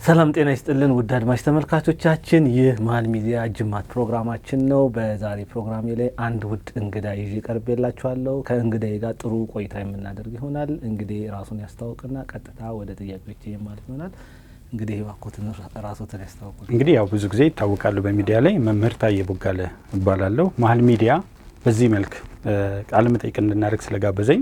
ሰላም ጤና ይስጥልን ውድ አድማጭ ተመልካቾቻችን፣ ይህ መሀል ሚዲያ ጅማት ፕሮግራማችን ነው። በዛሬ ፕሮግራሜ ላይ አንድ ውድ እንግዳ ይዤ ቀርቤላችኋለሁ። ከእንግዳዬ ጋር ጥሩ ቆይታ የምናደርግ ይሆናል። እንግዲህ ራሱን ያስተዋውቅና ቀጥታ ወደ ጥያቄዎች ማለት ይሆናል። እንግዲህ ባኮትን ራስዎትን ያስተዋውቁ። እንግዲህ ያው ብዙ ጊዜ ይታወቃሉ በሚዲያ ላይ መምህር ታዬ ቦጋለ እባላለሁ። መሀል ሚዲያ በዚህ መልክ ቃለ መጠይቅ እንድናደርግ ስለጋበዘኝ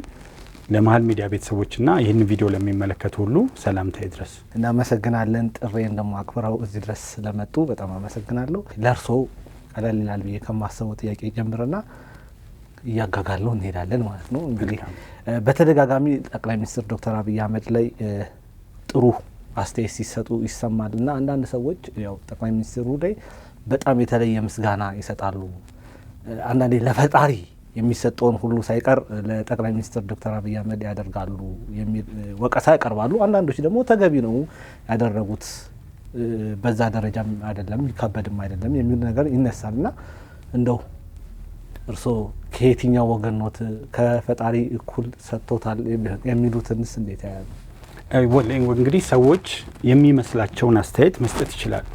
ለመሀል ሚዲያ ቤተሰቦችና ይህን ቪዲዮ ለሚመለከቱ ሁሉ ሰላምታ ይድረስ። እናመሰግናለን። ጥሬን ደግሞ አክብረው እዚህ ድረስ ስለመጡ በጣም አመሰግናለሁ። ለእርስዎ ቀለል ይላል ብዬ ከማሰበው ጥያቄ ጀምርና እያጋጋለው እንሄዳለን ማለት ነው። እንግዲህ በተደጋጋሚ ጠቅላይ ሚኒስትር ዶክተር አብይ አህመድ ላይ ጥሩ አስተያየት ሲሰጡ ይሰማል እና አንዳንድ ሰዎች ያው ጠቅላይ ሚኒስትሩ ላይ በጣም የተለየ ምስጋና ይሰጣሉ። አንዳንዴ ለፈጣሪ የሚሰጠውን ሁሉ ሳይቀር ለጠቅላይ ሚኒስትር ዶክተር አብይ አህመድ ያደርጋሉ የሚል ወቀሳ ያቀርባሉ። አንዳንዶች ደግሞ ተገቢ ነው ያደረጉት፣ በዛ ደረጃም አይደለም ይካበድም አይደለም የሚል ነገር ይነሳልና እንደው እርስዎ ከየትኛው ወገን ኖት? ከፈጣሪ እኩል ሰጥቶታል የሚሉትንስ እንዴት ያያሉ? እንግዲህ ሰዎች የሚመስላቸውን አስተያየት መስጠት ይችላሉ።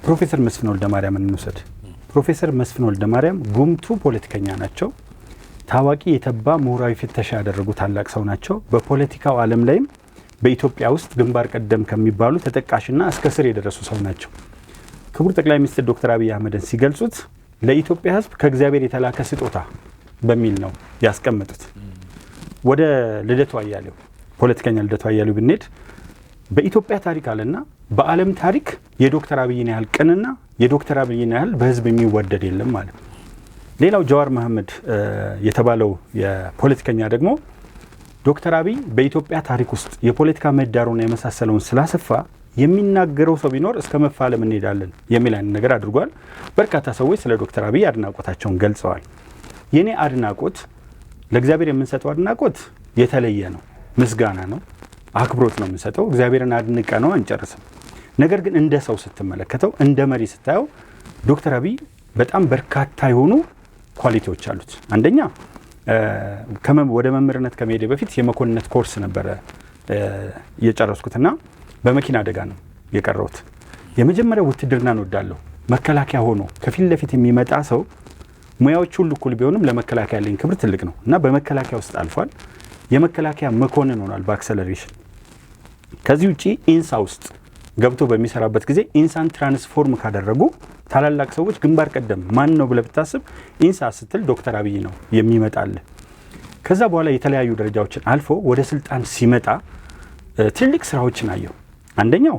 ፕሮፌሰር መስፍን ወልደማርያምን እንውሰድ። ፕሮፌሰር መስፍን ወልደማርያም ጉምቱ ፖለቲከኛ ናቸው። ታዋቂ የተባ ምሁራዊ ፍተሻ ያደረጉ ታላቅ ሰው ናቸው። በፖለቲካው ዓለም ላይም በኢትዮጵያ ውስጥ ግንባር ቀደም ከሚባሉ ተጠቃሽና እስከ ስር የደረሱ ሰው ናቸው። ክቡር ጠቅላይ ሚኒስትር ዶክተር አብይ አህመድን ሲገልጹት ለኢትዮጵያ ሕዝብ ከእግዚአብሔር የተላከ ስጦታ በሚል ነው ያስቀመጡት። ወደ ልደቱ አያሌው ፖለቲከኛ ልደቱ አያሌው ብንሄድ በኢትዮጵያ ታሪክ አለና በዓለም ታሪክ የዶክተር አብይን ያህል ቅንና የዶክተር አብይን ያህል በህዝብ የሚወደድ የለም ማለት ነው። ሌላው ጀዋር መሐመድ የተባለው የፖለቲከኛ ደግሞ ዶክተር አብይ በኢትዮጵያ ታሪክ ውስጥ የፖለቲካ ምህዳሩን የመሳሰለውን ስላሰፋ የሚናገረው ሰው ቢኖር እስከ መፋለም እንሄዳለን የሚል አይነት ነገር አድርጓል። በርካታ ሰዎች ስለ ዶክተር አብይ አድናቆታቸውን ገልጸዋል። የኔ አድናቆት ለእግዚአብሔር የምንሰጠው አድናቆት የተለየ ነው፣ ምስጋና ነው፣ አክብሮት ነው የምንሰጠው። እግዚአብሔርን አድንቀ ነው አንጨርስም። ነገር ግን እንደ ሰው ስትመለከተው እንደ መሪ ስታየው ዶክተር አብይ በጣም በርካታ የሆኑ ኳሊቲዎች አሉት። አንደኛ ወደ መምህርነት ከመሄድ በፊት የመኮንነት ኮርስ ነበረ የጨረስኩትና በመኪና አደጋ ነው የቀረሁት። የመጀመሪያው ውትድርና እንወዳለሁ። መከላከያ ሆኖ ከፊት ለፊት የሚመጣ ሰው ሙያዎች ሁሉ እኩል ቢሆንም ለመከላከያ ያለኝ ክብር ትልቅ ነው እና በመከላከያ ውስጥ አልፏል። የመከላከያ መኮንን ሆኗል በአክሰለሬሽን። ከዚህ ውጪ ኢንሳ ውስጥ ገብቶ በሚሰራበት ጊዜ ኢንሳን ትራንስፎርም ካደረጉ ታላላቅ ሰዎች ግንባር ቀደም ማን ነው ብለህ ብታስብ ኢንሳ ስትል ዶክተር አብይ ነው የሚመጣል። ከዛ በኋላ የተለያዩ ደረጃዎችን አልፎ ወደ ስልጣን ሲመጣ ትልቅ ስራዎችን አየው። አንደኛው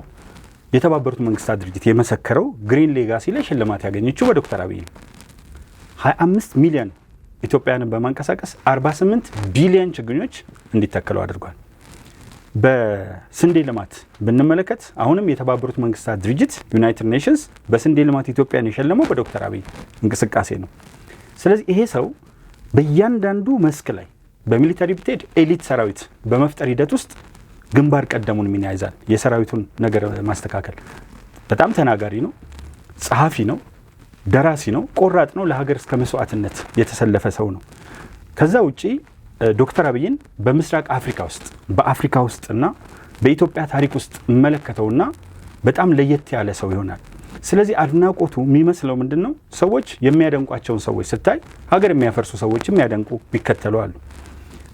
የተባበሩት መንግስታት ድርጅት የመሰከረው ግሪን ሌጋሲ ላይ ሽልማት ያገኘችው በዶክተር አብይ ነው። 25 ሚሊዮን ኢትዮጵያውያንን በማንቀሳቀስ 48 ቢሊዮን ችግኞች እንዲተከሉ አድርጓል። በስንዴ ልማት ብንመለከት አሁንም የተባበሩት መንግስታት ድርጅት ዩናይትድ ኔሽንስ በስንዴ ልማት ኢትዮጵያን የሸለመው በዶክተር አብይ እንቅስቃሴ ነው። ስለዚህ ይሄ ሰው በእያንዳንዱ መስክ ላይ በሚሊተሪ ብትሄድ ኤሊት ሰራዊት በመፍጠር ሂደት ውስጥ ግንባር ቀደሙን ሚና ይዛል። የሰራዊቱን ነገር ማስተካከል በጣም ተናጋሪ ነው፣ ጸሐፊ ነው፣ ደራሲ ነው፣ ቆራጥ ነው፣ ለሀገር እስከ መስዋዕትነት የተሰለፈ ሰው ነው። ከዛ ውጪ ዶክተር አብይን በምስራቅ አፍሪካ ውስጥ በአፍሪካ ውስጥና በኢትዮጵያ ታሪክ ውስጥ መለከተውና በጣም ለየት ያለ ሰው ይሆናል። ስለዚህ አድናቆቱ የሚመስለው ምንድነው? ሰዎች የሚያደንቋቸውን ሰዎች ስታይ ሀገር የሚያፈርሱ ሰዎች የሚያደንቁ ይከተሉ አሉ።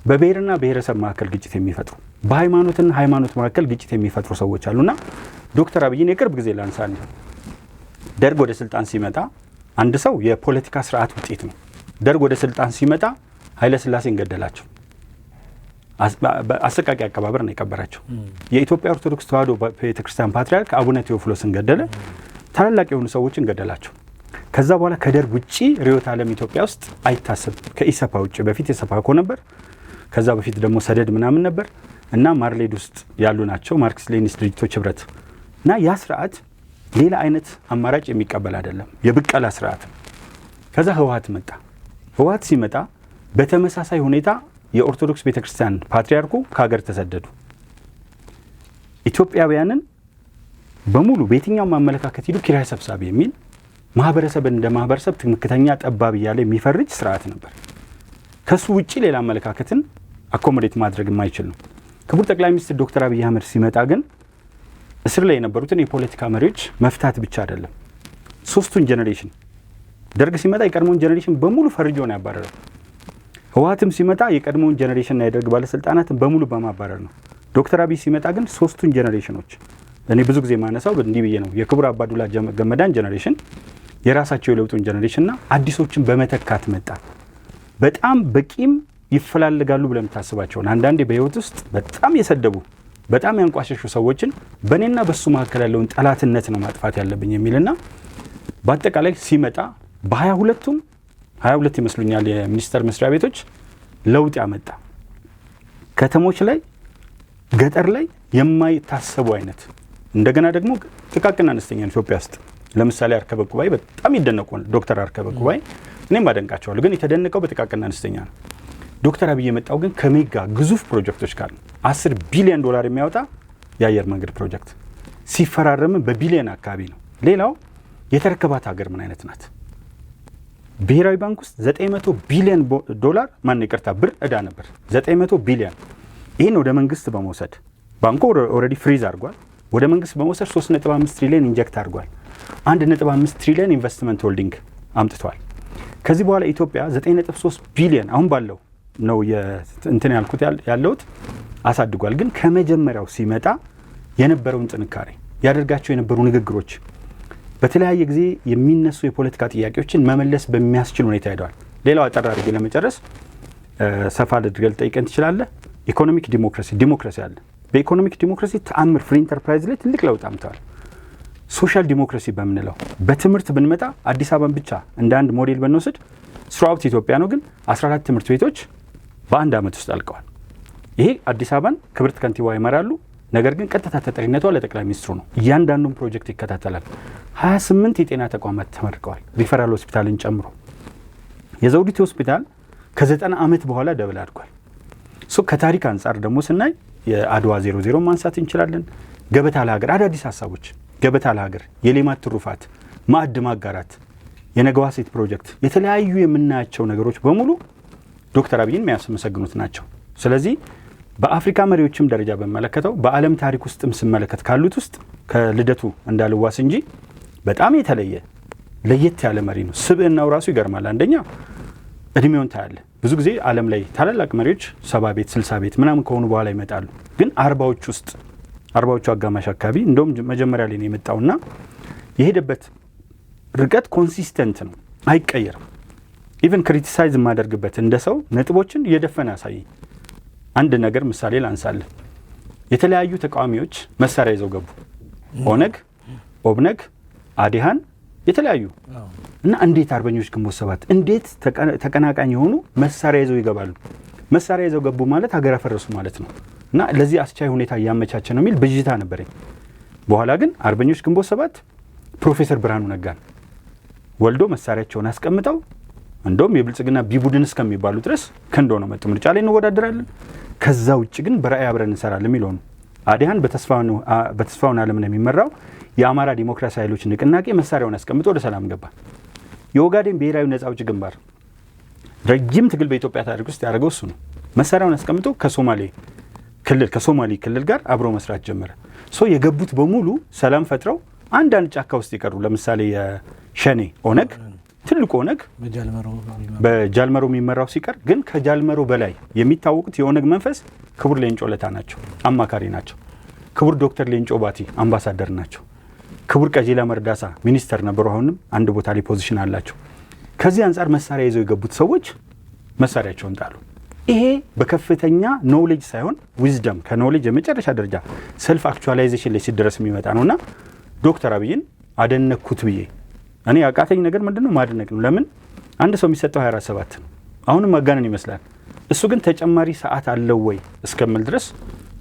በብሔርና ብሔረሰብ መካከል ግጭት የሚፈጥሩ፣ በሃይማኖትና ሃይማኖት መካከል ግጭት የሚፈጥሩ ሰዎች አሉና ዶክተር አብይን የቅርብ ጊዜ ላንሳል። ደርግ ወደ ስልጣን ሲመጣ አንድ ሰው የፖለቲካ ስርዓት ውጤት ነው። ደርግ ወደ ስልጣን ሲመጣ ኃይለ ሥላሴን ገደላቸው። አሰቃቂ አቀባበር ነው የቀበራቸው። የኢትዮጵያ ኦርቶዶክስ ተዋሕዶ ቤተክርስቲያን ፓትርያርክ አቡነ ቴዎፍሎስን ገደለ። ታላላቅ የሆኑ ሰዎችን ገደላቸው። ከዛ በኋላ ከደርግ ውጪ ርዕዮተ ዓለም ኢትዮጵያ ውስጥ አይታሰብም። ከኢሰፓ ውጪ በፊት የሰፓኮ ነበር። ከዛ በፊት ደግሞ ሰደድ ምናምን ነበር እና ማርሌድ ውስጥ ያሉ ናቸው ማርክስ ሌኒስ ድርጅቶች ህብረት እና ያ ስርዓት ሌላ አይነት አማራጭ የሚቀበል አይደለም፣ የብቀላ ስርዓት። ከዛ ህወሓት መጣ። ህወሓት ሲመጣ በተመሳሳይ ሁኔታ የኦርቶዶክስ ቤተክርስቲያን ፓትርያርኩ ከሀገር ተሰደዱ። ኢትዮጵያውያንን በሙሉ በየትኛው ማመለካከት ሂዱ ኪራይ ሰብሳቢ የሚል ማህበረሰብ እንደ ማህበረሰብ ትምክተኛ ጠባብ እያለ የሚፈርጅ ስርዓት ነበር። ከሱ ውጪ ሌላ አመለካከትን አኮሞዴት ማድረግ የማይችል ነው። ክቡር ጠቅላይ ሚኒስትር ዶክተር አብይ አህመድ ሲመጣ ግን እስር ላይ የነበሩትን የፖለቲካ መሪዎች መፍታት ብቻ አይደለም፣ ሶስቱን ጄኔሬሽን ደርግ ሲመጣ የቀድሞውን ጄኔሬሽን በሙሉ ፈርጆ ነው ያባረረው። ህወሓትም ሲመጣ የቀድሞውን ጄኔሬሽንና የደርግ ባለስልጣናትን በሙሉ በማባረር ነው። ዶክተር አብይ ሲመጣ ግን ሶስቱን ጄኔሬሽኖች እኔ ብዙ ጊዜ ማነሳው እንዲህ ብዬ ነው፣ የክቡር አባዱላ ገመዳን ጄኔሬሽን፣ የራሳቸው የለውጡን ጄኔሬሽንና አዲሶችን በመተካት መጣ። በጣም በቂም ይፈላልጋሉ ብለን የምታስባቸውን አንዳንዴ በህይወት ውስጥ በጣም የሰደቡ በጣም ያንቋሸሹ ሰዎችን በእኔና በሱ መካከል ያለውን ጠላትነት ነው ማጥፋት ያለብኝ የሚልና በአጠቃላይ ሲመጣ በ22ቱም 22 ይመስሉኛል የሚኒስቴር መስሪያ ቤቶች ለውጥ ያመጣ፣ ከተሞች ላይ ገጠር ላይ የማይታሰቡ አይነት እንደገና ደግሞ ጥቃቅንና አነስተኛ ኢትዮጵያ ውስጥ ለምሳሌ አርከበ ቁባይ በጣም ይደነቁ ዶክተር አርከበ ቁባይ እኔም አደንቃቸዋለሁ፣ ግን የተደነቀው በጥቃቅንና አነስተኛ ነው። ዶክተር አብይ የመጣው ግን ከሜጋ ግዙፍ ፕሮጀክቶች ጋር $10 ቢሊዮን የሚያወጣ የአየር መንገድ ፕሮጀክት ሲፈራረም በቢሊዮን አካባቢ ነው። ሌላው የተረከባት ሀገር ምን አይነት ናት? ብሔራዊ ባንክ ውስጥ $900 ቢሊዮን ብር እዳ ነበር። 900 ቢሊዮን ይህን ወደ መንግስት በመውሰድ ባንኩ ኦልሬዲ ፍሪዝ አድርጓል። ወደ መንግስት በመውሰድ 3.5 ትሪሊዮን ኢንጀክት አድርጓል። 1.5 ትሪሊዮን ኢንቨስትመንት ሆልዲንግ አምጥቷል። ከዚህ በኋላ ኢትዮጵያ 9.3 ቢሊዮን አሁን ባለው ነው እንትን ያልኩት ያለውት አሳድጓል። ግን ከመጀመሪያው ሲመጣ የነበረውን ጥንካሬ ያደርጋቸው የነበሩ ንግግሮች በተለያየ ጊዜ የሚነሱ የፖለቲካ ጥያቄዎችን መመለስ በሚያስችል ሁኔታ ሄደዋል። ሌላው አጠር አድርጌ ለመጨረስ ሰፋ አድርገህ ልጠይቀን ትችላለህ። ኢኮኖሚክ ዲሞክራሲ አለ። በኢኮኖሚክ ዲሞክራሲ ተአምር ፍሪ ኢንተርፕራይዝ ላይ ትልቅ ለውጥ አምጥተዋል። ሶሻል ዲሞክራሲ በምንለው በትምህርት ብንመጣ አዲስ አበባን ብቻ እንደ አንድ ሞዴል ብንወስድ ስራውት ኢትዮጵያ ነው፣ ግን 14 ትምህርት ቤቶች በአንድ ዓመት ውስጥ አልቀዋል። ይሄ አዲስ አበባን ክብርት ከንቲባ ይመራሉ፣ ነገር ግን ቀጥታ ተጠሪነቷ ለጠቅላይ ሚኒስትሩ ነው። እያንዳንዱን ፕሮጀክት ይከታተላል። 28 የጤና ተቋማት ተመርቀዋል፣ ሪፈራል ሆስፒታልን ጨምሮ። የዘውዲቱ ሆስፒታል ከ90 ዓመት በኋላ ደብል አድጓል። ከታሪክ አንጻር ደግሞ ስናይ የአድዋ 00 ማንሳት እንችላለን። ገበታ ለሀገር አዳዲስ ሀሳቦች፣ ገበታ ለሀገር፣ የሌማት ትሩፋት፣ ማዕድ ማጋራት፣ የነገዋ ሴት ፕሮጀክት፣ የተለያዩ የምናያቸው ነገሮች በሙሉ ዶክተር አብይን የሚያስመሰግኑት ናቸው። ስለዚህ በአፍሪካ መሪዎችም ደረጃ በመለከተው በዓለም ታሪክ ውስጥም ስመለከት ካሉት ውስጥ ከልደቱ እንዳልዋስ እንጂ በጣም የተለየ ለየት ያለ መሪ ነው። ስብዕናው ራሱ ይገርማል። አንደኛ እድሜውን ታያለ። ብዙ ጊዜ ዓለም ላይ ታላላቅ መሪዎች 70 ቤት 60 ቤት ምናምን ከሆኑ በኋላ ይመጣሉ። ግን 40ዎቹ አጋማሽ አካባቢ እንደውም መጀመሪያ ላይ ነው የመጣውና የሄደበት ርቀት ኮንሲስተንት ነው፣ አይቀየርም። ኢቨን ክሪቲሳይዝ የማደርግበት እንደ ሰው ነጥቦችን እየደፈነ ያሳይ። አንድ ነገር ምሳሌ ላንሳለን። የተለያዩ ተቃዋሚዎች መሳሪያ ይዘው ገቡ። ኦነግ፣ ኦብነግ፣ አዲሃን የተለያዩ እና እንዴት አርበኞች ግንቦት ሰባት እንዴት ተቀናቃኝ የሆኑ መሳሪያ ይዘው ይገባሉ? መሳሪያ ይዘው ገቡ ማለት ሀገር አፈረሱ ማለት ነው። እና ለዚህ አስቻይ ሁኔታ እያመቻቸ ነው የሚል ብዥታ ነበረኝ። በኋላ ግን አርበኞች ግንቦት ሰባት ፕሮፌሰር ብርሃኑ ነጋን ወልዶ መሳሪያቸውን አስቀምጠው እንደውም የብልጽግና ቢቡድን እስከሚባሉ ድረስ ከንዶ ነው መጡ። ምርጫ ላይ እንወዳደራለን፣ ከዛ ውጭ ግን በራዕይ አብረን እንሰራለን የሚለው ነው። አዲሃን በተስፋውን ዓለም ነው የሚመራው የአማራ ዲሞክራሲ ኃይሎች ንቅናቄ መሳሪያውን አስቀምጦ ወደ ሰላም ገባ። የኦጋዴን ብሔራዊ ነጻ አውጪ ግንባር ረጅም ትግል በኢትዮጵያ ታሪክ ውስጥ ያደረገው እሱ ነው። መሳሪያውን አስቀምጦ ከሶማሌ ክልል ጋር አብሮ መስራት ጀመረ። የገቡት በሙሉ ሰላም ፈጥረው አንዳንድ ጫካ ውስጥ ይቀሩ። ለምሳሌ የሸኔ ኦነግ ትልቁ ኦነግ በጃልመሮ የሚመራው ሲቀር ግን ከጃልመሮ በላይ የሚታወቁት የኦነግ መንፈስ ክቡር ሌንጮ ለታ ናቸው፣ አማካሪ ናቸው። ክቡር ዶክተር ሌንጮ ባቲ አምባሳደር ናቸው። ክቡር ቀጀላ መርዳሳ ሚኒስተር ነበሩ፣ አሁንም አንድ ቦታ ላይ ፖዚሽን አላቸው። ከዚህ አንጻር መሳሪያ ይዘው የገቡት ሰዎች መሳሪያቸውን ጣሉ። ይሄ በከፍተኛ ኖሌጅ ሳይሆን ዊዝደም ከኖሌጅ የመጨረሻ ደረጃ ሰልፍ አክቹዋላይዜሽን ላይ ሲደረስ የሚመጣ ነውና ዶክተር አብይን አደነኩት ብዬ እኔ ያቃተኝ ነገር ምንድነው? ማድነቅ ነው። ለምን አንድ ሰው የሚሰጠው 24/7 ነው። አሁንም ማጋነን ይመስላል። እሱ ግን ተጨማሪ ሰዓት አለው ወይ እስከምል ድረስ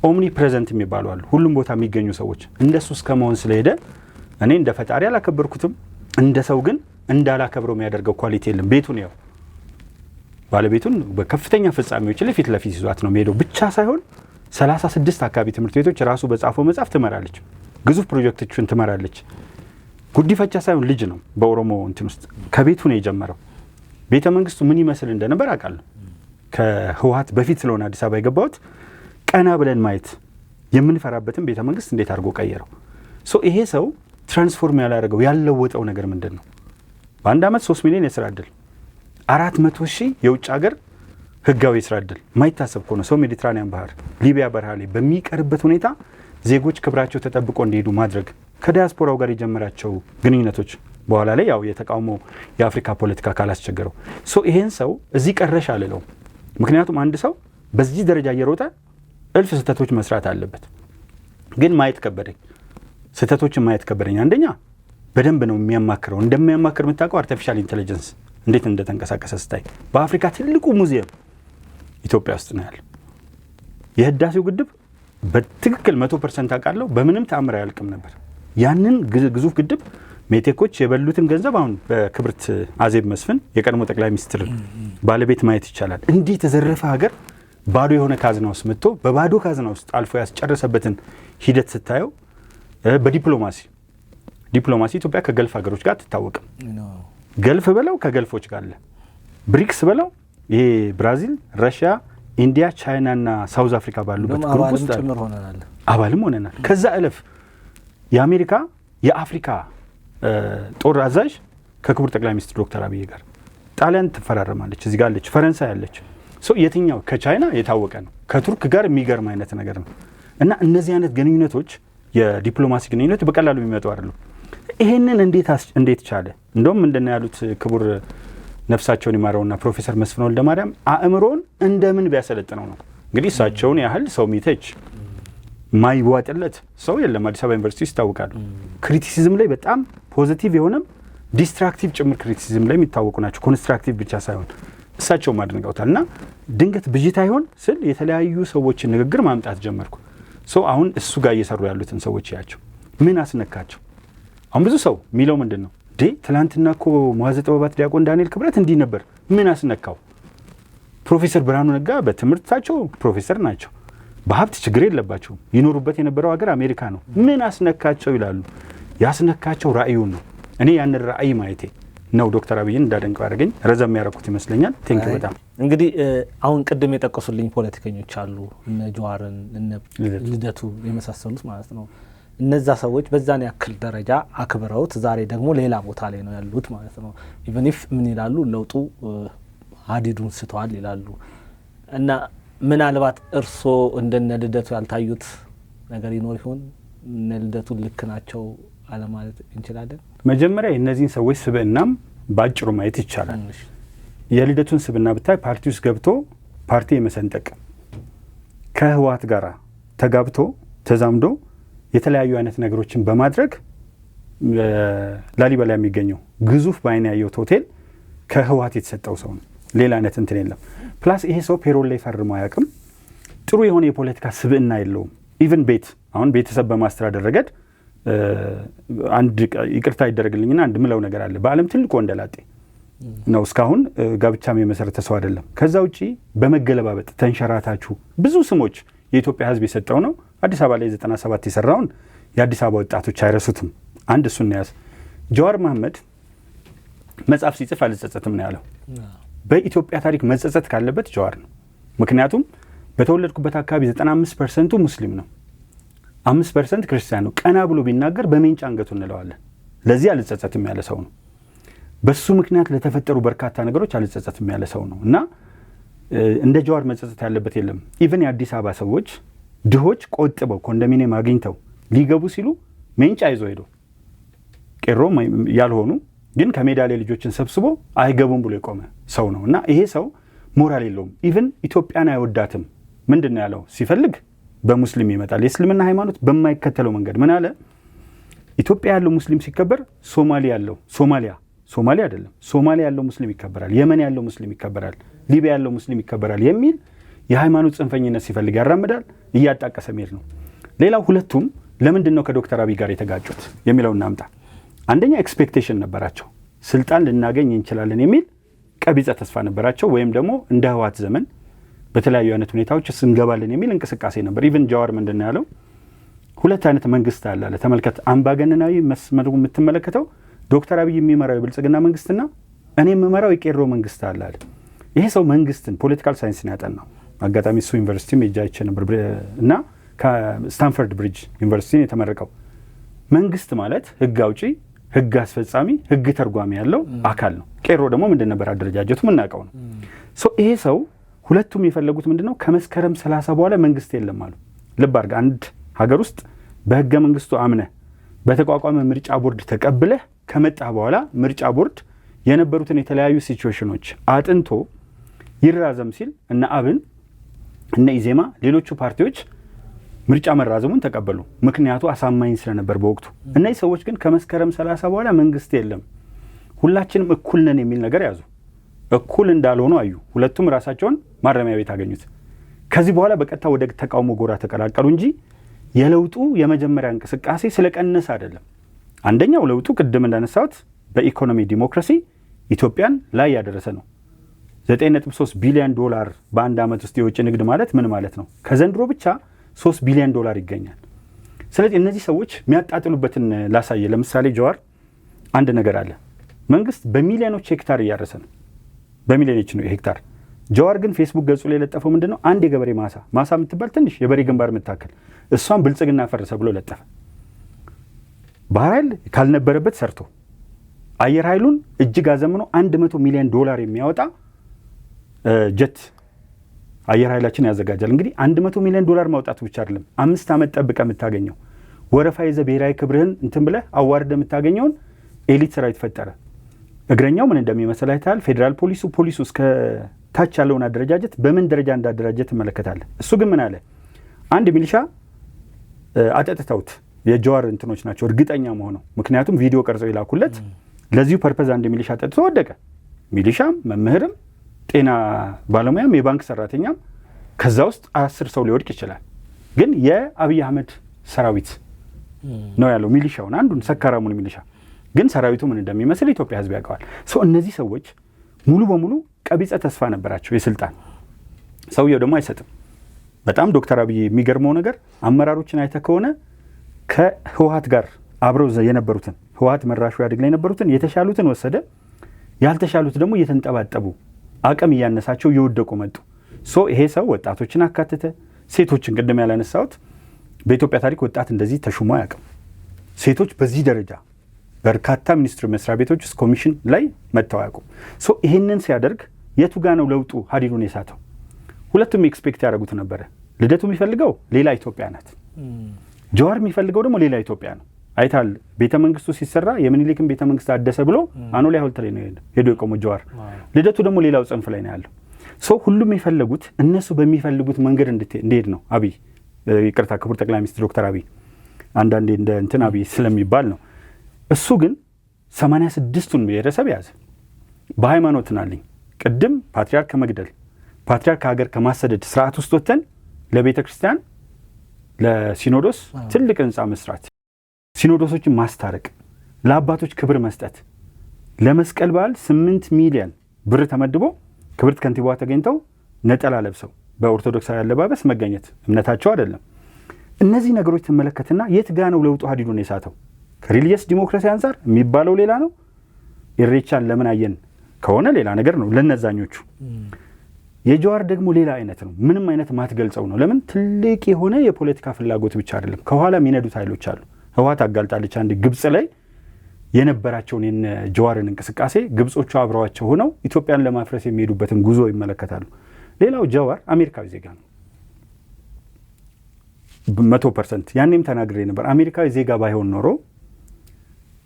ኦምኒ ፕሬዘንት የሚባሉ አሉ፣ ሁሉም ቦታ የሚገኙ ሰዎች። እንደሱ እስከመሆን ስለሄደ እኔ እንደ ፈጣሪ አላከበርኩትም፣ እንደ ሰው ግን እንዳላከብረው የሚያደርገው ኳሊቲ የለም። ቤቱን ያው ባለቤቱን በከፍተኛ ፍጻሜዎች ላይ ፊት ለፊት ይዟት ነው የሚሄደው ብቻ ሳይሆን 36 አካባቢ ትምህርት ቤቶች ራሱ በጻፈው መጽሐፍ ትመራለች፣ ግዙፍ ፕሮጀክቶችን ትመራለች። ጉዲፈቻ ሳይሆን ልጅ ነው። በኦሮሞ እንትን ውስጥ ከቤቱ ነው የጀመረው። ቤተ መንግስቱ ምን ይመስል እንደነበር አውቃለሁ። ከህወሓት በፊት ስለሆነ አዲስ አበባ የገባሁት ቀና ብለን ማየት የምንፈራበትን ቤተ መንግስት እንዴት አድርጎ ቀየረው። ይሄ ሰው ትራንስፎርም ያላደረገው ያለወጠው ነገር ምንድን ነው? በአንድ ዓመት 3 ሚሊዮን የስራ ዕድል 400,000 የውጭ ሀገር ህጋዊ የስራ ዕድል ማይታሰብ ከሆነ ሰው ሜዲትራኒያን ባህር ሊቢያ በረሃ ላይ በሚቀርበት ሁኔታ ዜጎች ክብራቸው ተጠብቆ እንዲሄዱ ማድረግ ከዲያስፖራው ጋር የጀመራቸው ግንኙነቶች በኋላ ላይ ያው የተቃውሞ የአፍሪካ ፖለቲካ ካላስቸገረው ይሄን ሰው እዚህ ቀረሽ አልለው። ምክንያቱም አንድ ሰው በዚህ ደረጃ እየሮጠ እልፍ ስህተቶች መስራት አለበት። ግን ማየት ከበደኝ፣ ስህተቶችን ማየት ከበደኝ። አንደኛ በደንብ ነው የሚያማክረው። እንደሚያማክር የምታውቀው አርቲፊሻል ኢንቴሊጀንስ እንዴት እንደተንቀሳቀሰ ስታይ በአፍሪካ ትልቁ ሙዚየም ኢትዮጵያ ውስጥ ነው ያለው። የህዳሴው ግድብ በትክክል 100% አውቃለሁ በምንም ተአምር አያልቅም ነበር። ያንን ግዙፍ ግድብ ሜቴኮች የበሉትን ገንዘብ አሁን በክብርት አዜብ መስፍን የቀድሞ ጠቅላይ ሚኒስትር ባለቤት ማየት ይቻላል። እንዲህ የተዘረፈ ሀገር ባዶ የሆነ ካዝና ውስጥ መጥቶ በባዶ ካዝና ውስጥ አልፎ ያስጨረሰበትን ሂደት ስታየው በዲፕሎማሲ ኢትዮጵያ ከገልፍ ሀገሮች ጋር አትታወቅም። ገልፍ በለው ከገልፎች ጋር አለ። ብሪክስ በለው ይሄ ብራዚል፣ ራሽያ፣ ኢንዲያ፣ ቻይና እና ሳውዝ አፍሪካ ባሉበት ግሩፕ ውስጥ አባልም ሆነናል። ከዛ እለፍ የአሜሪካ የአፍሪካ ጦር አዛዥ ከክቡር ጠቅላይ ሚኒስትር ዶክተር አብይ ጋር ጣሊያን ትፈራረማለች። እዚህ ጋር አለች፣ ፈረንሳይ አለች። የትኛው ከቻይና የታወቀ ነው። ከቱርክ ጋር የሚገርም አይነት ነገር ነው። እና እነዚህ አይነት ግንኙነቶች የዲፕሎማሲ ግንኙነት በቀላሉ የሚመጡ አይደሉም። ይሄንን እንዴት ቻለ? እንደውም ምንድነው ያሉት ክቡር ነፍሳቸውን ይማረውና ፕሮፌሰር መስፍን ወልደማርያም አእምሮን እንደምን ቢያሰለጥነው ነው። እንግዲህ እሳቸውን ያህል ሰው ሚተች ማይዋጥለት ሰው የለም። አዲስ አበባ ዩኒቨርሲቲ ይታወቃሉ። ክሪቲሲዝም ላይ በጣም ፖዚቲቭ የሆነም ዲስትራክቲቭ ጭምር ክሪቲሲዝም ላይ የሚታወቁ ናቸው። ኮንስትራክቲቭ ብቻ ሳይሆን እሳቸውም አድንቀውታል። እና ድንገት ብዥታ ይሆን ስል የተለያዩ ሰዎችን ንግግር ማምጣት ጀመርኩ። አሁን እሱ ጋር እየሰሩ ያሉትን ሰዎች ያቸው ምን አስነካቸው? አሁን ብዙ ሰው የሚለው ምንድን ነው ትላንትና እኮ መዋዘ ጥበባት ዲያቆን ዳንኤል ክብረት እንዲህ ነበር፣ ምን አስነካው? ፕሮፌሰር ብርሃኑ ነጋ በትምህርታቸው ፕሮፌሰር ናቸው፣ በሀብት ችግር የለባቸውም፣ ይኖሩበት የነበረው ሀገር አሜሪካ ነው። ምን አስነካቸው ይላሉ። ያስነካቸው ራእዩን ነው። እኔ ያንን ራእይ ማየቴ ነው ዶክተር አብይን እንዳደንቀው ያደረገኝ። ረዘም ያደረኩት ይመስለኛል። ቴንክ በጣም እንግዲህ አሁን ቅድም የጠቀሱልኝ ፖለቲከኞች አሉ፣ እነ ጀዋርን እነ ልደቱ የመሳሰሉት ማለት ነው። እነዛ ሰዎች በዛን ያክል ደረጃ አክብረውት ዛሬ ደግሞ ሌላ ቦታ ላይ ነው ያሉት ማለት ነው። ኢቨን ኢፍ ምን ይላሉ ለውጡ ሀዲዱን ስተዋል ይላሉ። እና ምናልባት እርስዎ እንደነ ልደቱ ያልታዩት ነገር ይኖር ይሆን? እነ ልደቱ ልክ ናቸው አለማለት እንችላለን? መጀመሪያ የእነዚህን ሰዎች ስብዕናም በአጭሩ ማየት ይቻላል። የልደቱን ስብዕና ብታይ ፓርቲ ውስጥ ገብቶ ፓርቲ የመሰንጠቅ ከህወሓት ጋር ተጋብቶ ተዛምዶ የተለያዩ አይነት ነገሮችን በማድረግ ላሊበላ የሚገኘው ግዙፍ በአይን ያየሁት ሆቴል ከህወሓት የተሰጠው ሰው ነው። ሌላ አይነት እንትን የለም። ፕላስ ይሄ ሰው ፔሮል ላይ ፈርሞ አያውቅም። ጥሩ የሆነ የፖለቲካ ስብዕና የለውም። ኢቭን አሁን ቤተሰብ በማስተዳደር ረገድ አንድ ይቅርታ ይደረግልኝና አንድ ምለው ነገር አለ። በዓለም ትልቁ ወንደላጤ ነው። እስካሁን ጋብቻም የመሰረተ ሰው አይደለም። ከዛ ውጪ በመገለባበጥ ተንሸራታችሁ ብዙ ስሞች የኢትዮጵያ ህዝብ የሰጠው ነው። አዲስ አበባ ላይ 97 የሰራውን የአዲስ አበባ ወጣቶች አይረሱትም። አንድ እሱን ያዝ። ጀዋር መሐመድ መጽሐፍ ሲጽፍ አልጸጸትም ነው ያለው። በኢትዮጵያ ታሪክ መጸጸት ካለበት ጀዋር ነው። ምክንያቱም በተወለድኩበት አካባቢ 95% ሙስሊም ነው፣ 5% ክርስቲያን ነው። ቀና ብሎ ቢናገር በሜንጫ አንገቱ እንለዋለን። ለዚህ አልጸጸትም ያለ ሰው ነው። በሱ ምክንያት ለተፈጠሩ በርካታ ነገሮች አልጸጸትም ያለ ሰው ነው። እና እንደ ጀዋር መጸጸት ያለበት የለም። ኢቭን የአዲስ አበባ ሰዎች ድሆች ቆጥበው ኮንዶሚኒየም አግኝተው ሊገቡ ሲሉ ሜንጫ ይዞ ሄዶ ቄሮ ያልሆኑ ግን ከሜዳ ላይ ልጆችን ሰብስቦ አይገቡም ብሎ የቆመ ሰው ነው። እና ይሄ ሰው ሞራል የለውም። ኢቭን ኢትዮጵያን አይወዳትም። ምንድን ያለው ሲፈልግ በሙስሊም ይመጣል። የእስልምና ሃይማኖት በማይከተለው መንገድ ምን አለ? ኢትዮጵያ ያለው ሙስሊም ሲከበር ሶማሊያ አይደለም፣ ሶማሊያ ያለው ሙስሊም ይከበራል፣ የመን ያለው ሙስሊም ይከበራል፣ ሊቢያ ያለው ሙስሊም ይከበራል የሚል የሃይማኖት ጽንፈኝነት ሲፈልግ ያራምዳል። እያጣቀሰ መሄድ ነው። ሌላው ሁለቱም ለምንድን ነው ከዶክተር አብይ ጋር የተጋጩት የሚለውን እናምጣ። አንደኛ ኤክስፔክቴሽን ነበራቸው፣ ስልጣን ልናገኝ እንችላለን የሚል ቀቢጸ ተስፋ ነበራቸው። ወይም ደግሞ እንደ ህወሓት ዘመን በተለያዩ አይነት ሁኔታዎች እንገባለን የሚል እንቅስቃሴ ነበር። ኢቭን ጃዋር ምንድን ነው ያለው? ሁለት አይነት መንግስት አለ። ተመልከት፣ አምባገነናዊ መስመሩ የምትመለከተው ዶክተር አብይ የሚመራው የብልጽግና መንግስትና እኔ የምመራው የቄሮ መንግስት አለ። ይሄ ሰው መንግስትን ፖለቲካል ሳይንስን ያጠናው አጋጣሚ እሱ ዩኒቨርሲቲ ሜጃ አይቼ ነበር እና ከስታንፈርድ ብሪጅ ዩኒቨርሲቲ የተመረቀው መንግስት ማለት ህግ አውጪ፣ ህግ አስፈጻሚ፣ ህግ ተርጓሚ ያለው አካል ነው። ቄሮ ደግሞ ምንድን ነበር አደረጃጀቱ የምናውቀው ነው። ይሄ ሰው ሁለቱም የፈለጉት ምንድነው ከመስከረም 30 በኋላ መንግስት የለም አሉ። ልብ አድርግ፣ አንድ ሀገር ውስጥ በህገ መንግስቱ አምነህ በተቋቋመ ምርጫ ቦርድ ተቀብለህ ከመጣ በኋላ ምርጫ ቦርድ የነበሩትን የተለያዩ ሲቹዌሽኖች አጥንቶ ይራዘም ሲል እነ አብን እነ ኢዜማ ሌሎቹ ፓርቲዎች ምርጫ መራዘሙን ተቀበሉ። ምክንያቱ አሳማኝ ስለነበር በወቅቱ። እነዚህ ሰዎች ግን ከመስከረም 30 በኋላ መንግስት የለም ሁላችንም እኩል ነን የሚል ነገር ያዙ። እኩል እንዳልሆኑ አዩ። ሁለቱም ራሳቸውን ማረሚያ ቤት አገኙት። ከዚህ በኋላ በቀጥታ ወደ ተቃውሞ ጎራ ተቀላቀሉ እንጂ የለውጡ የመጀመሪያ እንቅስቃሴ ስለቀነሰ አይደለም። አንደኛው ለውጡ ቅድም እንዳነሳሁት በኢኮኖሚ ዲሞክራሲ ኢትዮጵያን ላይ ያደረሰ ነው። 9.3 ቢሊዮን ዶላር በአንድ ዓመት ውስጥ የውጭ ንግድ ማለት ምን ማለት ነው? ከዘንድሮ ብቻ 3 ቢሊዮን ዶላር ይገኛል። ስለዚህ እነዚህ ሰዎች የሚያጣጥሉበትን ላሳየ። ለምሳሌ ጀዋር አንድ ነገር አለ። መንግስት በሚሊዮኖች ሄክታር እያረሰ ነው። በሚሊዮኖች ነው ሄክታር። ጀዋር ግን ፌስቡክ ገጹ ላይ የለጠፈው ምንድነው? አንድ የገበሬ ማሳ የምትባል ትንሽ የበሬ ግንባር የምታክል እሷን ብልጽግና ፈረሰ ብሎ ለጠፈ። ባህር ኃይል ካልነበረበት ሰርቶ አየር ኃይሉን እጅግ አዘምኖ 100 ሚሊዮን ዶላር የሚያወጣ ጀት አየር ኃይላችን ያዘጋጃል። እንግዲህ 100 ሚሊዮን ዶላር ማውጣቱ ብቻ አይደለም፣ 5 ዓመት ጠብቀ የምታገኘው ወረፋ ይዘ ብሔራዊ ክብርህን እንትን ብለህ አዋርደ የምታገኘውን ኤሊት ሰራዊት ፈጠረ። እግረኛው ምን እንደሚመስል አይተሃል። ፌዴራል ፖሊሱ እስከ ታች ያለውን አደረጃጀት በምን ደረጃ እንዳደራጀት ትመለከታለህ። እሱ ግን ምን አለ? አንድ ሚሊሻ አጠጥተውት የጀዋር እንትኖች ናቸው እርግጠኛ መሆነው፣ ምክንያቱም ቪዲዮ ቀርጸው ይላኩለት። ለዚሁ ፐርፐዝ አንድ ሚሊሻ አጠጥቶ ወደቀ። ሚሊሻም መምህርም ጤና ባለሙያም የባንክ ሰራተኛም ከዛ ውስጥ 10 ሰው ሊወድቅ ይችላል። ግን የአብይ አህመድ ሰራዊት ነው ያለው ሚሊሻውን፣ አንዱን ሰካራሙን ሚሊሻ። ግን ሰራዊቱ ምን እንደሚመስል ኢትዮጵያ ህዝብ ያውቀዋል። እነዚህ ሰዎች ሙሉ በሙሉ ቀቢጸ ተስፋ ነበራቸው የስልጣን። ሰውየው ደግሞ አይሰጥም። በጣም ዶክተር አብይ የሚገርመው ነገር አመራሮችን አይተ ከሆነ ከህወሓት ጋር አብረው የነበሩትን ህወሓት መራሹ ያድግ ላይ የነበሩትን የተሻሉትን ወሰደ፣ ያልተሻሉት ደግሞ እየተንጠባጠቡ አቅም እያነሳቸው እየወደቁ መጡ። ይሄ ሰው ወጣቶችን አካተተ፣ ሴቶችን ቅድም ያላነሳሁት በኢትዮጵያ ታሪክ ወጣት እንደዚህ ተሹሞ አያውቅም። ሴቶች በዚህ ደረጃ በርካታ ሚኒስትር መስሪያ ቤቶች ውስጥ ኮሚሽን ላይ መጥተው አያውቁም። ይሄንን ሲያደርግ የቱ ጋ ነው ለውጡ ሀዲዱን የሳተው? ሁለቱም ኤክስፔክት ያደረጉት ነበረ። ልደቱ የሚፈልገው ሌላ ኢትዮጵያ ናት፣ ጀዋር የሚፈልገው ደግሞ ሌላ ኢትዮጵያ ነው። አይታል ቤተ መንግስቱ ሲሰራ የምኒልክን ቤተ መንግስት አደሰ ብሎ አኖሌ ሐውልት ላይ ነው ሄዶ የቆመው ጀዋር። ልደቱ ደግሞ ሌላው ጽንፍ ላይ ነው ያለው። ሁሉም የፈለጉት እነሱ በሚፈልጉት መንገድ እንዲሄድ ነው። አብይ ይቅርታ፣ ክቡር ጠቅላይ ሚኒስትር ዶክተር አብይ አንዳንዴ እንደ እንትን አብይ ስለሚባል ነው። እሱ ግን 86ቱን ብሔረሰብ ያዘ። በሃይማኖት ናልኝ ቅድም ፓትሪያርክ ከመግደል ፓትሪያርክ ከሀገር ከማሰደድ ስርዓት ውስጥ ወጥተን ለቤተ ክርስቲያን ለሲኖዶስ ትልቅ ህንፃ መስራት፣ ሲኖዶሶችን ማስታረቅ፣ ለአባቶች ክብር መስጠት፣ ለመስቀል በዓል 8 ሚሊዮን ብር ተመድቦ ክብርት ከንቲባዋ ተገኝተው ነጠላ ለብሰው በኦርቶዶክሳዊ አለባበስ መገኘት እምነታቸው አይደለም። እነዚህ ነገሮች ትመለከትና የት ጋ ነው ለውጡ ሀዲዱን የሳተው? ከሪሊየስ ዲሞክራሲ አንጻር የሚባለው ሌላ ነው። ኢሬቻን ለምን አየን ከሆነ ሌላ ነገር ነው ለነዛኞቹ። የጀዋር ደግሞ ሌላ አይነት ነው። ምንም አይነት ማትገልጸው ነው። ለምን? ትልቅ የሆነ የፖለቲካ ፍላጎት ብቻ አይደለም፣ ከኋላ የሚነዱት ኃይሎች አሉ። ህወሓት አጋልጣለች። አንድ ግብጽ ላይ የነበራቸውን የነ ጀዋርን እንቅስቃሴ ግብጾቹ አብረዋቸው ሆነው ኢትዮጵያን ለማፍረስ የሚሄዱበትን ጉዞ ይመለከታሉ። ሌላው ጀዋር አሜሪካዊ ዜጋ ነው 100%። ያኔም ተናግሬ ነበር። አሜሪካዊ ዜጋ ባይሆን ኖሮ